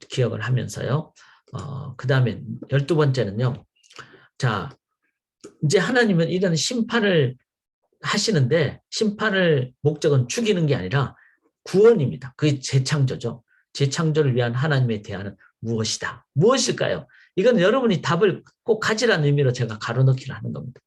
기억을 하면서요. 그 다음에 12번째는요. 자, 이제 하나님은 이런 심판을 하시는데 심판을 목적은 죽이는 게 아니라 구원입니다. 그게 재창조죠. 재창조를 위한 하나님의 대안은 무엇이다? 무엇일까요? 이건 여러분이 답을 꼭 가지라는 의미로 제가 가로넣기를 하는 겁니다.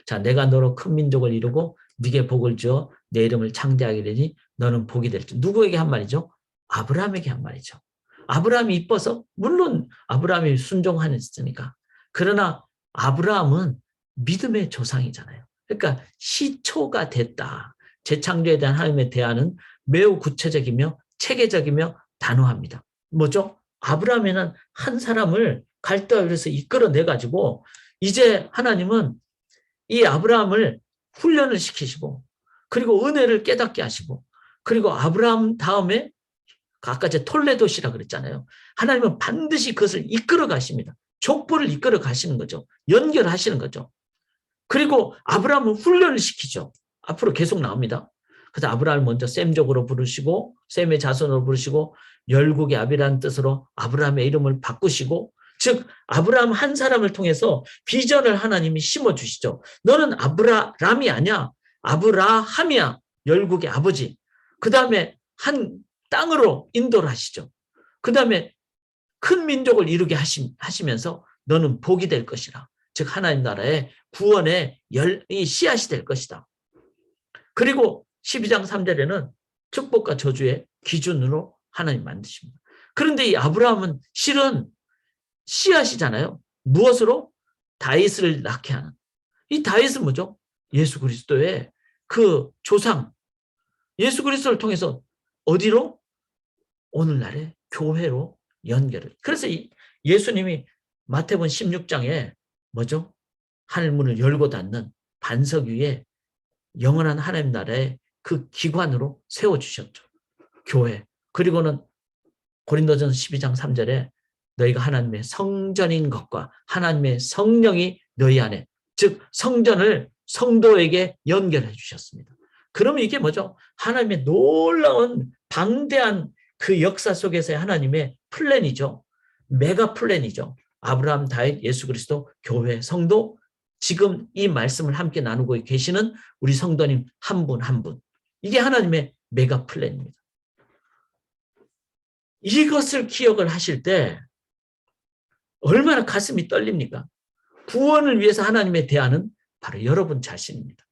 자, 내가 너로 큰 민족을 이루고 네게 복을 주어 내 이름을 창대하게 되니 너는 복이 될지. 누구에게 한 말이죠? 아브라함에게 한 말이죠. 아브라함이 이뻐서 물론 아브라함이 순종하였으니까. 그러나 아브라함은 믿음의 조상이잖아요. 그러니까 시초가 됐다. 재창조에 대한 하나님의 대안은 매우 구체적이며 체계적이며 단호합니다. 뭐죠? 아브라함에는 한 사람을 갈대아에서 이끌어내가지고 이제 하나님은 이 아브라함을 훈련을 시키시고 그리고 은혜를 깨닫게 하시고 그리고 아브라함 다음에 아까 제 톨레도시라 그랬잖아요. 하나님은 반드시 그것을 이끌어 가십니다. 족보를 이끌어 가시는 거죠. 연결하시는 거죠. 그리고 아브라함은 훈련을 시키죠. 앞으로 계속 나옵니다. 그래서 아브라함을 먼저 셈족으로 부르시고 셈의 자손으로 부르시고 열국의 아비라는 뜻으로 아브라함의 이름을 바꾸시고 즉 아브라함 한 사람을 통해서 비전을 하나님이 심어주시죠. 너는 아브라함이 아니야. 아브라함이야. 열국의 아버지. 그 다음에 한 땅으로 인도를 하시죠. 그 다음에 큰 민족을 이루게 하시면서 너는 복이 될 것이라. 즉 하나님 나라의 구원의 씨앗이 될 것이다. 그리고 12장 3절에는 축복과 저주의 기준으로 하나님 만드십니다. 그런데 이 아브라함은 실은 씨앗이잖아요. 무엇으로? 다윗을 낳게 하는. 이 다윗은 뭐죠? 예수 그리스도의 그 조상, 예수 그리스도를 통해서 어디로? 오늘날의 교회로 연결을. 그래서 예수님이 마태복음 16장에 뭐죠? 하늘문을 열고 닫는 반석 위에 영원한 하나님 나라의 그 기관으로 세워주셨죠. 교회. 그리고는 고린도전서 12장 3절에 너희가 하나님의 성전인 것과 하나님의 성령이 너희 안에, 즉 성전을 성도에게 연결해 주셨습니다. 그러면 이게 뭐죠? 하나님의 놀라운 방대한 그 역사 속에서의 하나님의 플랜이죠. 메가 플랜이죠. 아브라함, 다윗, 예수 그리스도, 교회, 성도, 지금 이 말씀을 함께 나누고 계시는 우리 성도님 한 분 한 분. 이게 하나님의 메가 플랜입니다. 이것을 기억을 하실 때 얼마나 가슴이 떨립니까? 구원을 위해서 하나님의 대안은 바로 여러분 자신입니다.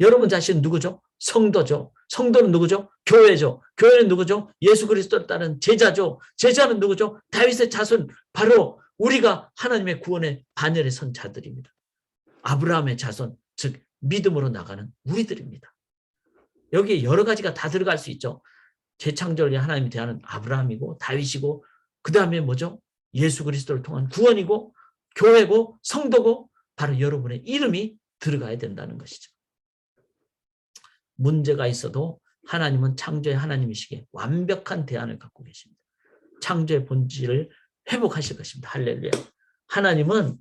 여러분 자신은 누구죠? 성도죠. 성도는 누구죠? 교회죠. 교회는 누구죠? 예수 그리스도를 따른 제자죠. 제자는 누구죠? 다윗의 자손, 바로 우리가 하나님의 구원의 반열에 선 자들입니다. 아브라함의 자손, 즉 믿음으로 나가는 우리들입니다. 여기에 여러 가지가 다 들어갈 수 있죠. 재창조를 하나님이 대하는 아브라함이고 다윗이고, 그 다음에 뭐죠? 예수 그리스도를 통한 구원이고 교회고 성도고, 바로 여러분의 이름이 들어가야 된다는 것이죠. 문제가 있어도 하나님은 창조의 하나님이시기에 완벽한 대안을 갖고 계십니다. 창조의 본질을 회복하실 것입니다. 할렐루야. 하나님은,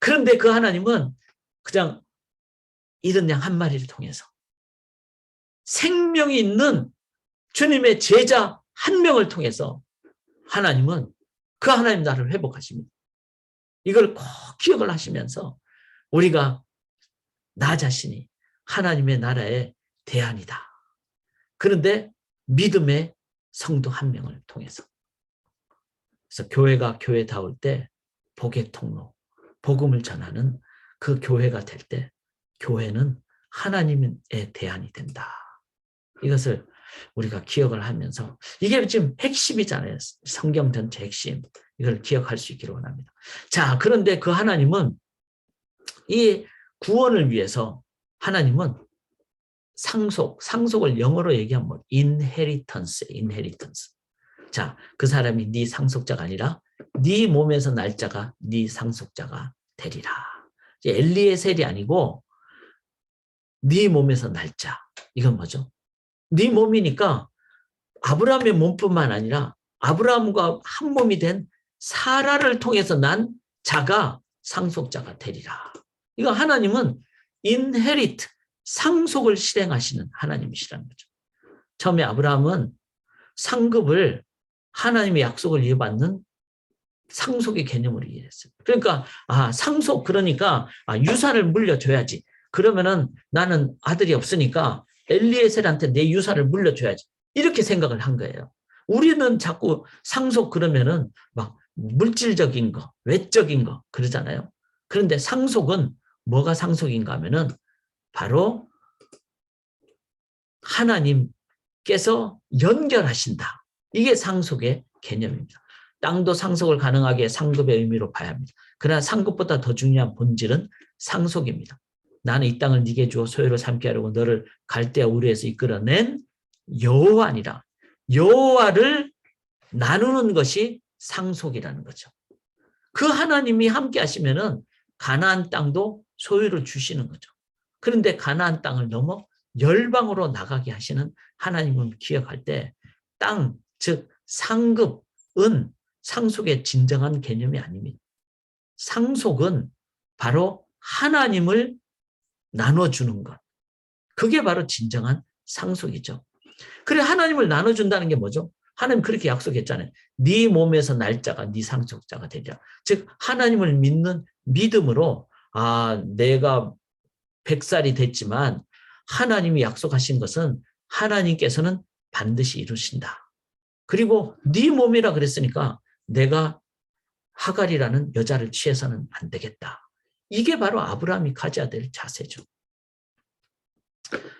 그런데 그 하나님은 그냥 이런 양 한 마리를 통해서 생명이 있는 주님의 제자 한 명을 통해서 하나님은 그 하나님 나라를 회복하십니다. 이걸 꼭 기억을 하시면서 우리가 나 자신이 하나님의 나라의 대안이다. 그런데 믿음의 성도 한 명을 통해서. 그래서 교회가 교회다울 때 복의 통로, 복음을 전하는 그 교회가 될 때 교회는 하나님의 대안이 된다. 이것을 우리가 기억을 하면서, 이게 지금 핵심이잖아요. 성경 전체 핵심. 이걸 기억할 수 있기를 원합니다. 자, 그런데 그 하나님은 이 구원을 위해서 하나님은 상속을 영어로 얘기하면 뭐 inheritance. 자, 그 사람이 네 상속자가 아니라 네 몸에서 날 자가 네 상속자가 되리라. 엘리에셀이 아니고 네 몸에서 날 자. 이건 뭐죠? 네 몸이니까 아브라함의 몸뿐만 아니라 아브라함과 한 몸이 된 사라를 통해서 난 자가 상속자가 되리라. 이거 하나님은 inherit, 상속을 실행하시는 하나님이시라는 거죠. 처음에 아브라함은 상급을 하나님의 약속을 이해받는 상속의 개념으로 이해했어요. 그러니까 상속, 그러니까 유산을 물려줘야지. 그러면은 나는 아들이 없으니까 엘리에셀한테 내 유산을 물려줘야지. 이렇게 생각을 한 거예요. 우리는 자꾸 상속 그러면은 막 물질적인 거, 외적인 거 그러잖아요. 그런데 상속은 뭐가 상속인가 하면은 바로 하나님께서 연결하신다. 이게 상속의 개념입니다. 땅도 상속을 가능하게 상급의 의미로 봐야 합니다. 그러나 상급보다 더 중요한 본질은 상속입니다. 나는 이 땅을 네게 주어 소유로 삼게 하려고 너를 갈대아 우르에서 이끌어낸 여호와니라. 여호와를 나누는 것이 상속이라는 거죠. 그 하나님이 함께 하시면은 가나안 땅도 소유를 주시는 거죠. 그런데 가나안 땅을 넘어 열방으로 나가게 하시는 하나님을 기억할 때 땅, 즉 상급은 상속의 진정한 개념이 아닙니다. 상속은 바로 하나님을 나눠주는 것. 그게 바로 진정한 상속이죠. 그래, 하나님을 나눠준다는 게 뭐죠? 하나님 그렇게 약속했잖아요. 네 몸에서 날 자가 네 상속자가 되리라. 즉 하나님을 믿는 믿음으로 내가 100살이 됐지만 하나님이 약속하신 것은 하나님께서는 반드시 이루신다. 그리고 네 몸이라 그랬으니까 내가 하갈이라는 여자를 취해서는 안 되겠다. 이게 바로 아브라함이 가져야 될 자세죠.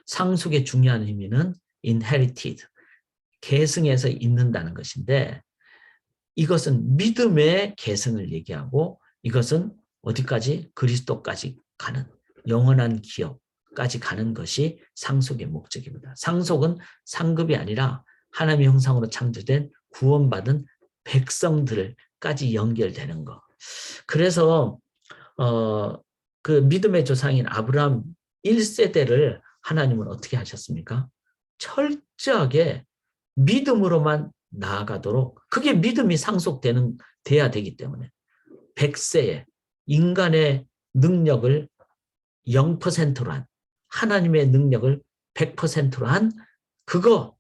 상속의 중요한 의미는 inherited, 계승해서 있는다는 것인데 이것은 믿음의 계승을 얘기하고 이것은 어디까지? 그리스도까지 가는 영원한 기업까지 가는 것이 상속의 목적입니다. 상속은 상급이 아니라 하나님의 형상으로 창조된 구원받은 백성들까지 연결되는 것. 그래서 그 믿음의 조상인 아브라함 1세대를 하나님은 어떻게 하셨습니까? 철저하게 믿음으로만 나아가도록 그게 믿음이 돼야 되기 때문에 100세에 인간의 능력을 0%로 한 하나님의 능력을 100%로 한 그거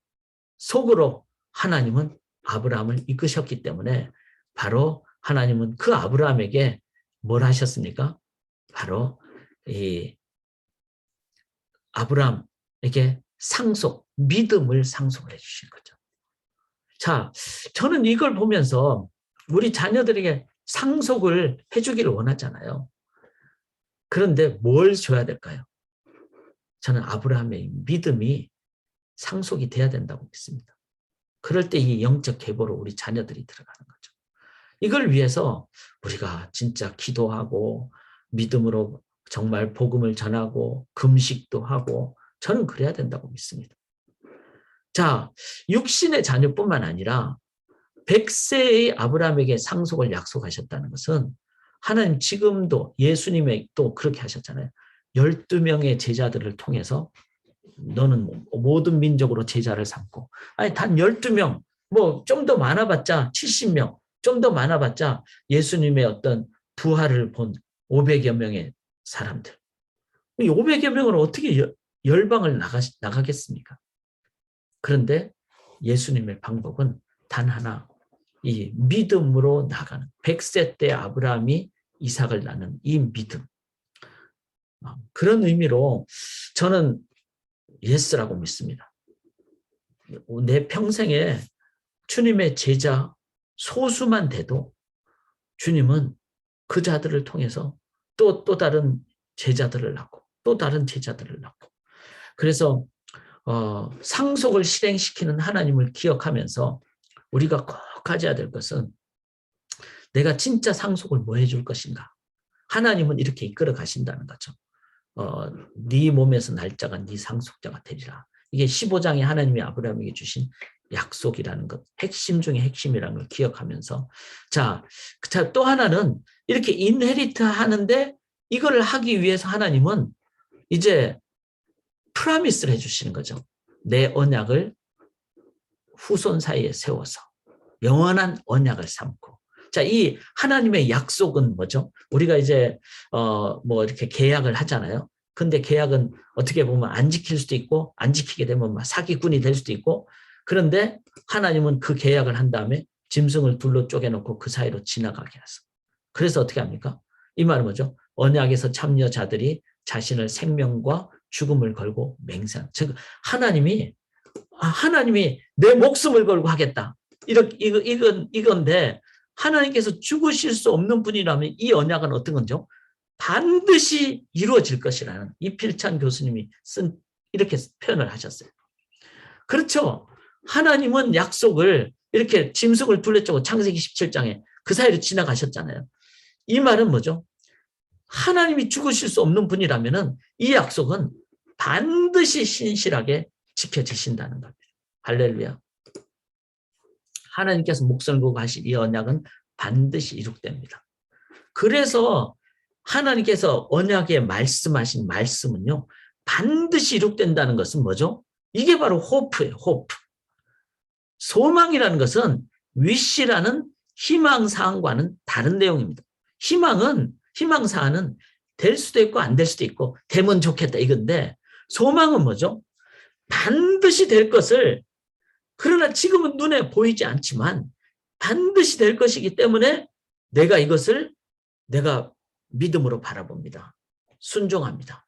속으로 하나님은 아브라함을 이끄셨기 때문에 바로 하나님은 그 아브라함에게 뭘 하셨습니까? 바로 이 아브라함에게 믿음을 상속을 해주신 거죠. 자, 저는 이걸 보면서 우리 자녀들에게 상속을 해주기를 원하잖아요. 그런데 뭘 줘야 될까요? 저는 아브라함의 믿음이 상속이 돼야 된다고 믿습니다. 그럴 때 이 영적 계보로 우리 자녀들이 들어가는 거죠. 이걸 위해서 우리가 진짜 기도하고 믿음으로 정말 복음을 전하고 금식도 하고 저는 그래야 된다고 믿습니다. 자, 육신의 자녀뿐만 아니라 100세의 아브라함에게 상속을 약속하셨다는 것은 하나님 지금도 예수님의 또 그렇게 하셨잖아요. 12명의 제자들을 통해서 너는 모든 민족으로 제자를 삼고 아니 단 12명 뭐 좀 더 많아봤자 70명 좀 더 많아봤자 예수님의 어떤 부활을 본 500여 명의 사람들. 이 500여 명을 어떻게 열방을 나가겠습니까? 그런데 예수님의 방법은 단 하나, 이 믿음으로 나가는 100세 때 아브라함이 이삭을 낳는 이 믿음. 그런 의미로 저는 예스라고 믿습니다. 내 평생에 주님의 제자 소수만 돼도 주님은 그 자들을 통해서 또 다른 제자들을 낳고 또 다른 제자들을 낳고 그래서 상속을 실행시키는 하나님을 기억하면서 우리가 꼭 가져야 될 것은 내가 진짜 상속을 뭐 해줄 것인가. 하나님은 이렇게 이끌어 가신다는 거죠. 네 몸에서 날짜가 네 상속자가 되리라. 이게 15장에 하나님이 아브라함에게 주신 약속이라는 것, 핵심 중에 핵심이라는 걸 기억하면서 자, 또 하나는 이렇게 인헤리트 하는데 이걸 하기 위해서 하나님은 이제 프라미스를 해주시는 거죠. 내 언약을 후손 사이에 세워서 영원한 언약을 삼고 자, 이 하나님의 약속은 뭐죠? 우리가 이제 뭐 이렇게 계약을 하잖아요. 근데 계약은 어떻게 보면 안 지킬 수도 있고 안 지키게 되면 막 사기꾼이 될 수도 있고 그런데 하나님은 그 계약을 한 다음에 짐승을 둘로 쪼개놓고 그 사이로 지나가게 해서 그래서 어떻게 합니까? 이 말은 뭐죠? 언약에서 참여자들이 자신을 생명과 죽음을 걸고 맹세한 즉 하나님이 내 목숨을 걸고 하겠다. 이건데 하나님께서 죽으실 수 없는 분이라면 이 언약은 어떤 건죠? 반드시 이루어질 것이라는 이필찬 교수님이 이렇게 표현을 하셨어요. 그렇죠. 하나님은 약속을 이렇게 짐승을 둘러짜고 창세기 17장에 그 사이로 지나가셨잖아요. 이 말은 뭐죠? 하나님이 죽으실 수 없는 분이라면 이 약속은 반드시 신실하게 지켜지신다는 겁니다. 할렐루야. 하나님께서 목숨을 걸고 하신 이 언약은 반드시 이룩됩니다. 그래서 하나님께서 언약에 말씀하신 말씀은요. 반드시 이룩된다는 것은 뭐죠? 이게 바로 호프예요. 호프. 소망이라는 것은 wish라는 희망사항과는 다른 내용입니다. 희망사항은 될 수도 있고 안 될 수도 있고 되면 좋겠다 이건데 소망은 뭐죠? 반드시 될 것을 그러나 지금은 눈에 보이지 않지만 반드시 될 것이기 때문에 내가 이것을 내가 믿음으로 바라봅니다. 순종합니다.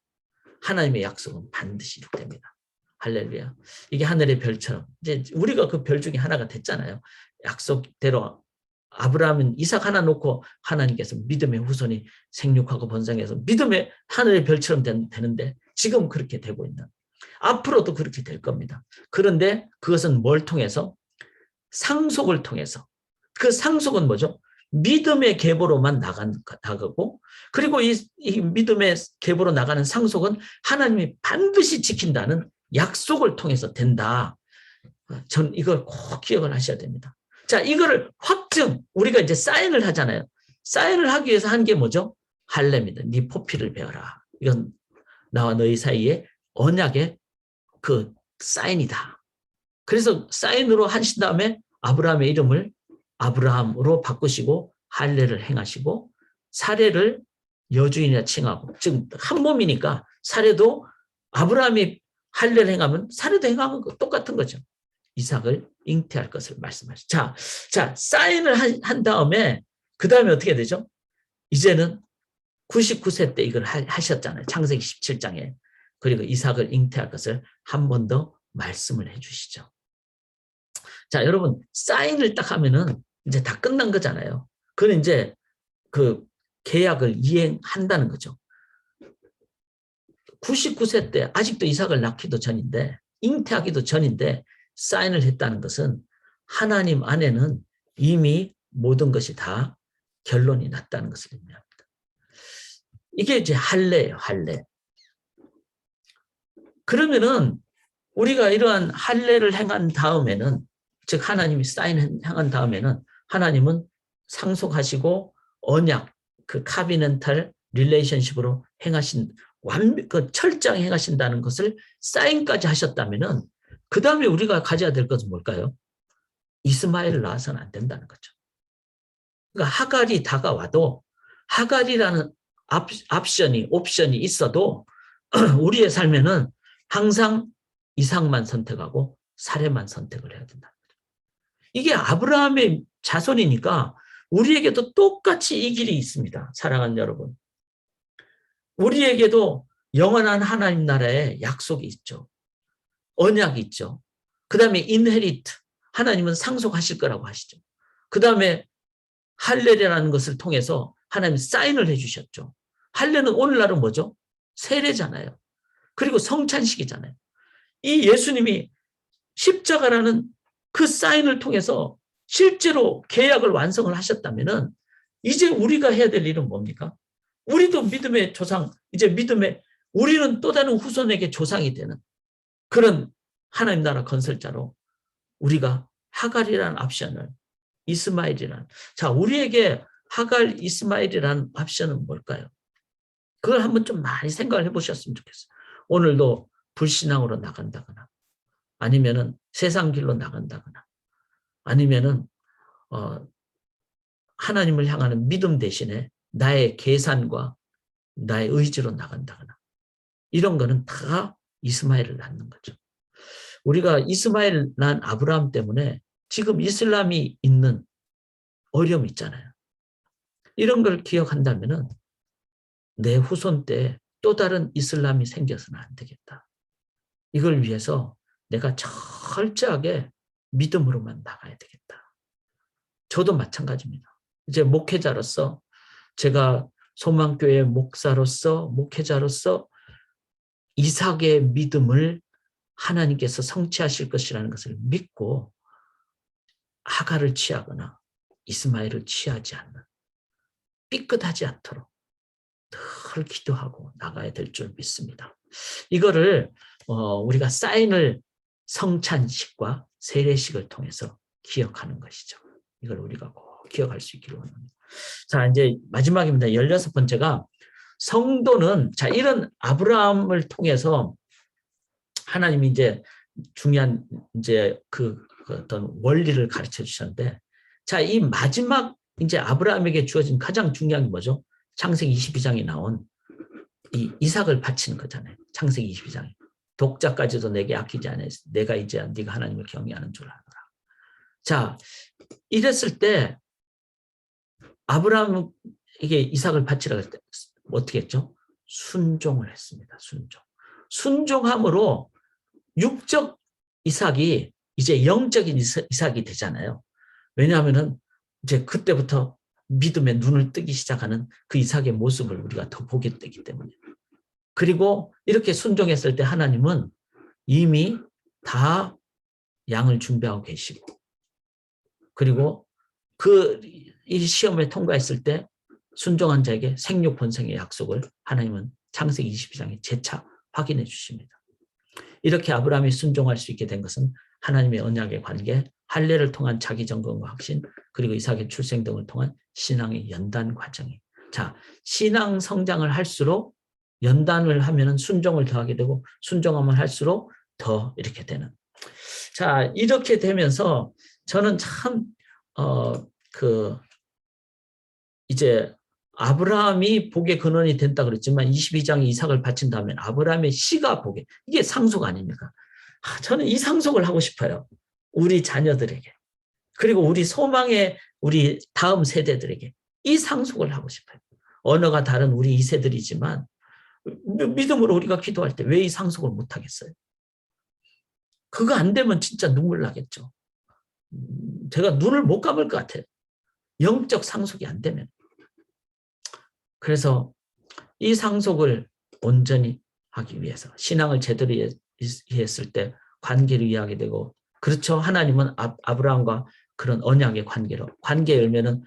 하나님의 약속은 반드시 이루어집니다. 할렐루야. 이게 하늘의 별처럼 이제 우리가 그 별 중에 하나가 됐잖아요. 약속대로 아브라함은 이삭 하나 놓고 하나님께서 믿음의 후손이 생육하고 번성해서 믿음의 하늘의 별처럼 되는데 지금 그렇게 되고 있는 앞으로도 그렇게 될 겁니다. 그런데 그것은 뭘 통해서? 상속을 통해서. 그 상속은 뭐죠? 믿음의 계보로만 나가고, 그리고 이 믿음의 계보로 나가는 상속은 하나님이 반드시 지킨다는 약속을 통해서 된다. 전 이걸 꼭 기억을 하셔야 됩니다. 자, 이거를 확증, 우리가 이제 사인을 하잖아요. 사인을 하기 위해서 한 게 뭐죠? 할례입니다. 네 포피를 베어라. 이건 나와 너희 사이에 언약의 그 사인이다. 그래서 사인으로 하신 다음에 아브라함의 이름을 아브라함으로 바꾸시고 할례를 행하시고 사례를 여주인이라 칭하고, 지금 한 몸이니까 사례도 아브라함이 할례를 행하면 사례도 행하면 똑같은 거죠. 이삭을 잉태할 것을 말씀하시죠. 자, 사인을 한 다음에 그 다음에 어떻게 되죠? 이제는 99세 때 이걸 하셨잖아요. 창세기 17장에. 그리고 이삭을 잉태할 것을 한 번 더 말씀을 해주시죠. 자, 여러분, 사인을 딱 하면은 이제 다 끝난 거잖아요. 그건 이제 그 계약을 이행한다는 거죠. 99세 때 아직도 이삭을 낳기도 전인데, 잉태하기도 전인데 사인을 했다는 것은 하나님 안에는 이미 모든 것이 다 결론이 났다는 것을 의미합니다. 이게 이제 할례예요, 할례. 그러면은 우리가 이러한 할례를 행한 다음에는, 즉 하나님이 사인을 행한 다음에는 하나님은 상속하시고 언약, 그 카비넨탈 릴레이션십으로 행하신 그 철저하게 행하신다는 것을 사인까지 하셨다면은 그 다음에 우리가 가져야 될 것은 뭘까요? 이스마엘을 낳아서는 안 된다는 거죠. 그러니까 하갈이 다가와도 하갈이라는 옵션이 있어도 우리의 삶에는 항상 이삭만 선택하고 사례만 선택을 해야 된다는 거죠. 이게 아브라함의 자손이니까 우리에게도 똑같이 이 길이 있습니다. 사랑하는 여러분. 우리에게도 영원한 하나님 나라의 약속이 있죠. 언약이 있죠. 그 다음에 인헤리트, 하나님은 상속하실 거라고 하시죠. 그 다음에 할례라는 것을 통해서 하나님 사인을 해주셨죠. 할례는 오늘날은 뭐죠? 세례잖아요. 그리고 성찬식이잖아요. 이 예수님이 십자가라는 그 사인을 통해서 실제로 계약을 완성을 하셨다면은 이제 우리가 해야 될 일은 뭡니까? 우리도 믿음의 조상, 이제 우리는 또 다른 후손에게 조상이 되는 그런 하나님 나라 건설자로 우리가 하갈이라는 옵션을, 이스마엘이라는, 자, 우리에게 하갈, 이스마엘이라는 옵션은 뭘까요? 그걸 한번 좀 많이 생각을 해보셨으면 좋겠어요. 오늘도 불신앙으로 나간다거나, 아니면은 세상 길로 나간다거나, 아니면은 하나님을 향하는 믿음 대신에 나의 계산과 나의 의지로 나간다거나, 이런 거는 다 이스마엘을 낳는 거죠. 우리가 이스마엘 난 아브라함 때문에 지금 이슬람이 있는 어려움이 있잖아요. 이런 걸 기억한다면은 내 후손 때 또 다른 이슬람이 생겨서는 안 되겠다. 이걸 위해서 내가 철저하게 믿음으로만 나가야 되겠다. 저도 마찬가지입니다. 이제 목회자로서, 제가 소망교회 목사로서, 목회자로서 이삭의 믿음을 하나님께서 성취하실 것이라는 것을 믿고 하갈을 취하거나 이스마엘을 취하지 않는, 삐끗하지 않도록 늘 기도하고 나가야 될 줄 믿습니다. 이거를 우리가 사인을 성찬식과 세례식을 통해서 기억하는 것이죠. 이걸 우리가 꼭 기억할 수 있기를 원합니다. 자, 이제 마지막입니다. 16번째가 성도는, 자, 이런 아브라함을 통해서 하나님이 이제 중요한 이제 그 어떤 원리를 가르쳐 주셨는데, 자, 이 마지막 이제 아브라함에게 주어진 가장 중요한 게 뭐죠? 창세기 22장에 나온 이 이삭을 바치는 거잖아요. 창세기 22장에. 독자까지도 내게 아끼지 않았어. 내가 이제 네가 하나님을 경외하는 줄 알아라. 자, 이랬을 때 아브라함에게 이삭을 바치라고 했을 때 어떻게 했죠? 순종을 했습니다. 순종함으로 육적 이삭이 이제 영적인 이삭이 되잖아요. 왜냐하면은 이제 그때부터 믿음의 눈을 뜨기 시작하는 그 이삭의 모습을 우리가 더 보게 되기 때문에. 그리고 이렇게 순종했을 때 하나님은 이미 다 양을 준비하고 계시고, 그리고 이 시험에 통과했을 때 순종한 자에게 생육 번성의 약속을 하나님은 창세기 22장에 재차 확인해 주십니다. 이렇게 아브라함이 순종할 수 있게 된 것은 하나님의 언약의 관계, 할례를 통한 자기 점검과 확신, 그리고 이삭의 출생 등을 통한 신앙의 연단 과정이. 자, 신앙 성장을 할수록 연단을 하면은 순종을 더하게 되고, 순종하면 할수록 더 이렇게 되는. 자, 이렇게 되면서 저는 참 이제 아브라함이 복의 근원이 된다 그랬지만 22장에 이삭을 바친 다음에 아브라함의 씨가 복의, 이게 상속 아닙니까? 저는 이 상속을 하고 싶어요. 우리 자녀들에게. 그리고 우리 소망의 우리 다음 세대들에게 이 상속을 하고 싶어요. 언어가 다른 우리 2세들이지만 믿음으로 우리가 기도할 때 왜 이 상속을 못하겠어요? 그거 안 되면 진짜 눈물 나겠죠. 제가 눈을 못 감을 것 같아요. 영적 상속이 안 되면. 그래서 이 상속을 온전히 하기 위해서 신앙을 제대로 이해했을 때 관계를 이해하게 되고, 그렇죠. 하나님은 아브라함과 그런 언약의 관계 열매는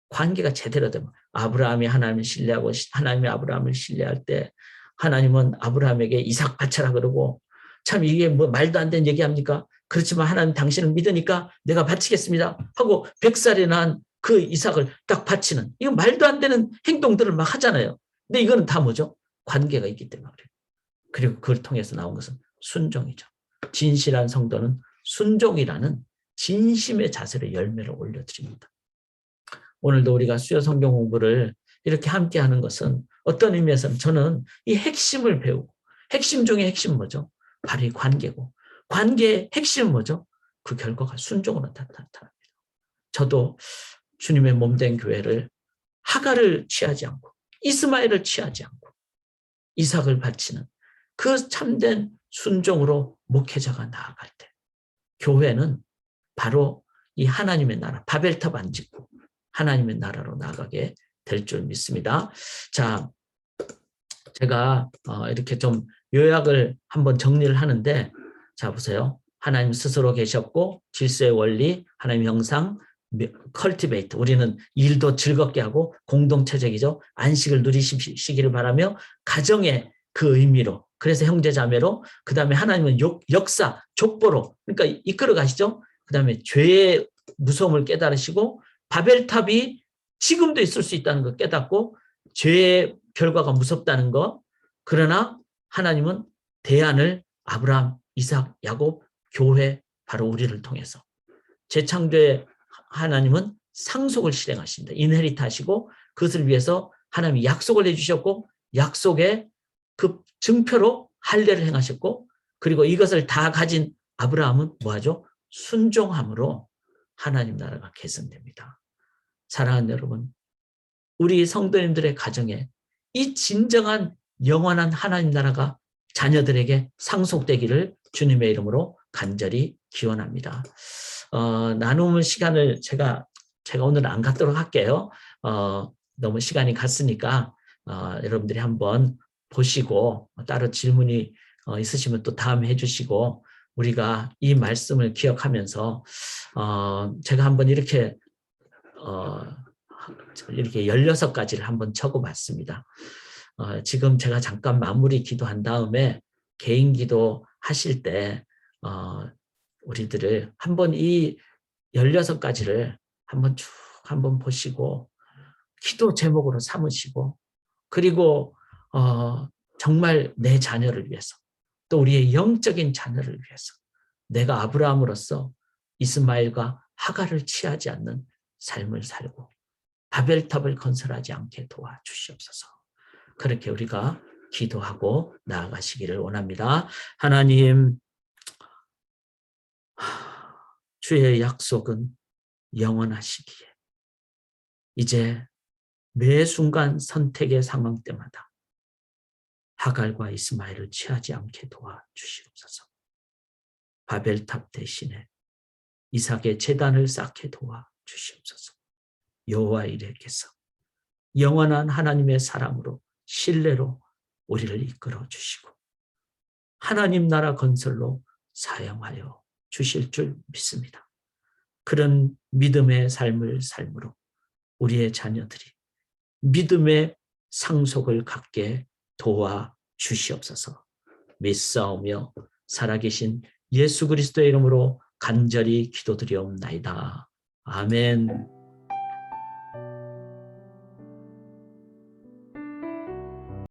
관계가 제대로 되면 아브라함이 하나님을 신뢰하고 하나님이 아브라함을 신뢰할 때 하나님은 아브라함에게 이삭 바쳐라 그러고, 참 이게 뭐 말도 안 되는 얘기합니까? 그렇지만 하나님 당신을 믿으니까 내가 바치겠습니다 하고 100살이 난 그 이삭을 딱 바치는, 이거 말도 안 되는 행동들을 막 하잖아요. 근데 이거는 다 뭐죠? 관계가 있기 때문에 그래요. 그리고 그걸 통해서 나온 것은 순종이죠. 진실한 성도는 순종이라는 진심의 자세로 열매를 올려드립니다. 오늘도 우리가 수요 성경 공부를 이렇게 함께 하는 것은 어떤 의미에서는 저는 이 핵심을 배우고, 핵심 중에 핵심은 뭐죠? 바로 이 관계고, 관계의 핵심은 뭐죠? 그 결과가 순종으로 나타납니다. 저도 주님의 몸된 교회를 하갈을 취하지 않고 이스마엘을 취하지 않고 이삭을 바치는 그 참된 순종으로 목회자가 나아갈 때 교회는 바로 이 하나님의 나라, 바벨탑 안 짓고 하나님의 나라로 나가게 될 줄 믿습니다. 자, 제가 이렇게 좀 요약을 한번 정리를 하는데, 자 보세요. 하나님 스스로 계셨고, 질서의 원리, 하나님 형상, 컬티베이트, 우리는 일도 즐겁게 하고 공동체적이죠. 안식을 누리시기를 바라며 가정의 그 의미로, 그래서 형제자매로, 그 다음에 하나님은 역사, 족보로, 그러니까 이끌어 가시죠. 그 다음에 죄의 무서움을 깨달으시고, 바벨탑이 지금도 있을 수 있다는 걸 깨닫고, 죄의 결과가 무섭다는 거, 그러나 하나님은 대안을 아브라함, 이삭, 야곱, 교회, 바로 우리를 통해서, 재창조의 하나님은 상속을 실행하십니다. 인헤리트 하시고, 그것을 위해서 하나님이 약속을 해주셨고, 약속의 그 증표로 할례를 행하셨고, 그리고 이것을 다 가진 아브라함은 뭐하죠? 순종함으로 하나님 나라가 개선됩니다. 사랑하는 여러분, 우리 성도님들의 가정에 이 진정한 영원한 하나님 나라가 자녀들에게 상속되기를 주님의 이름으로 간절히 기원합니다. 나눔 시간을 제가 오늘 안 갖도록 할게요. 너무 시간이 갔으니까 여러분들이 한번 보시고 따로 질문이 있으시면 또 다음에 해주시고, 우리가 이 말씀을 기억하면서 제가 한번 이렇게 16가지를 한번 적어봤습니다. 지금 제가 잠깐 마무리 기도한 다음에 개인 기도 하실 때 우리들을 한번 이 16가지를 한번 쭉 한번 보시고 기도 제목으로 삼으시고, 그리고 정말 내 자녀를 위해서, 또 우리의 영적인 자녀를 위해서 내가 아브라함으로서 이스마엘과 하갈을 취하지 않는 삶을 살고 바벨탑을 건설하지 않게 도와주시옵소서. 그렇게 우리가 기도하고 나아가시기를 원합니다. 하나님, 주의 약속은 영원하시기에 이제 매 순간 선택의 상황 때마다 하갈과 이스마엘을 취하지 않게 도와주시옵소서. 바벨탑 대신에 이삭의 제단을 쌓게 도와주시옵소서. 여호와 이레께서 영원한 하나님의 사랑으로 신뢰로 우리를 이끌어 주시고 하나님 나라 건설로 사용하여 주실 줄 믿습니다. 그런 믿음의 삶을 삶으로 우리의 자녀들이 믿음의 상속을 갖게 도와주시옵소서. 믿사오며 살아계신 예수 그리스도의 이름으로 간절히 기도드리옵나이다. 아멘.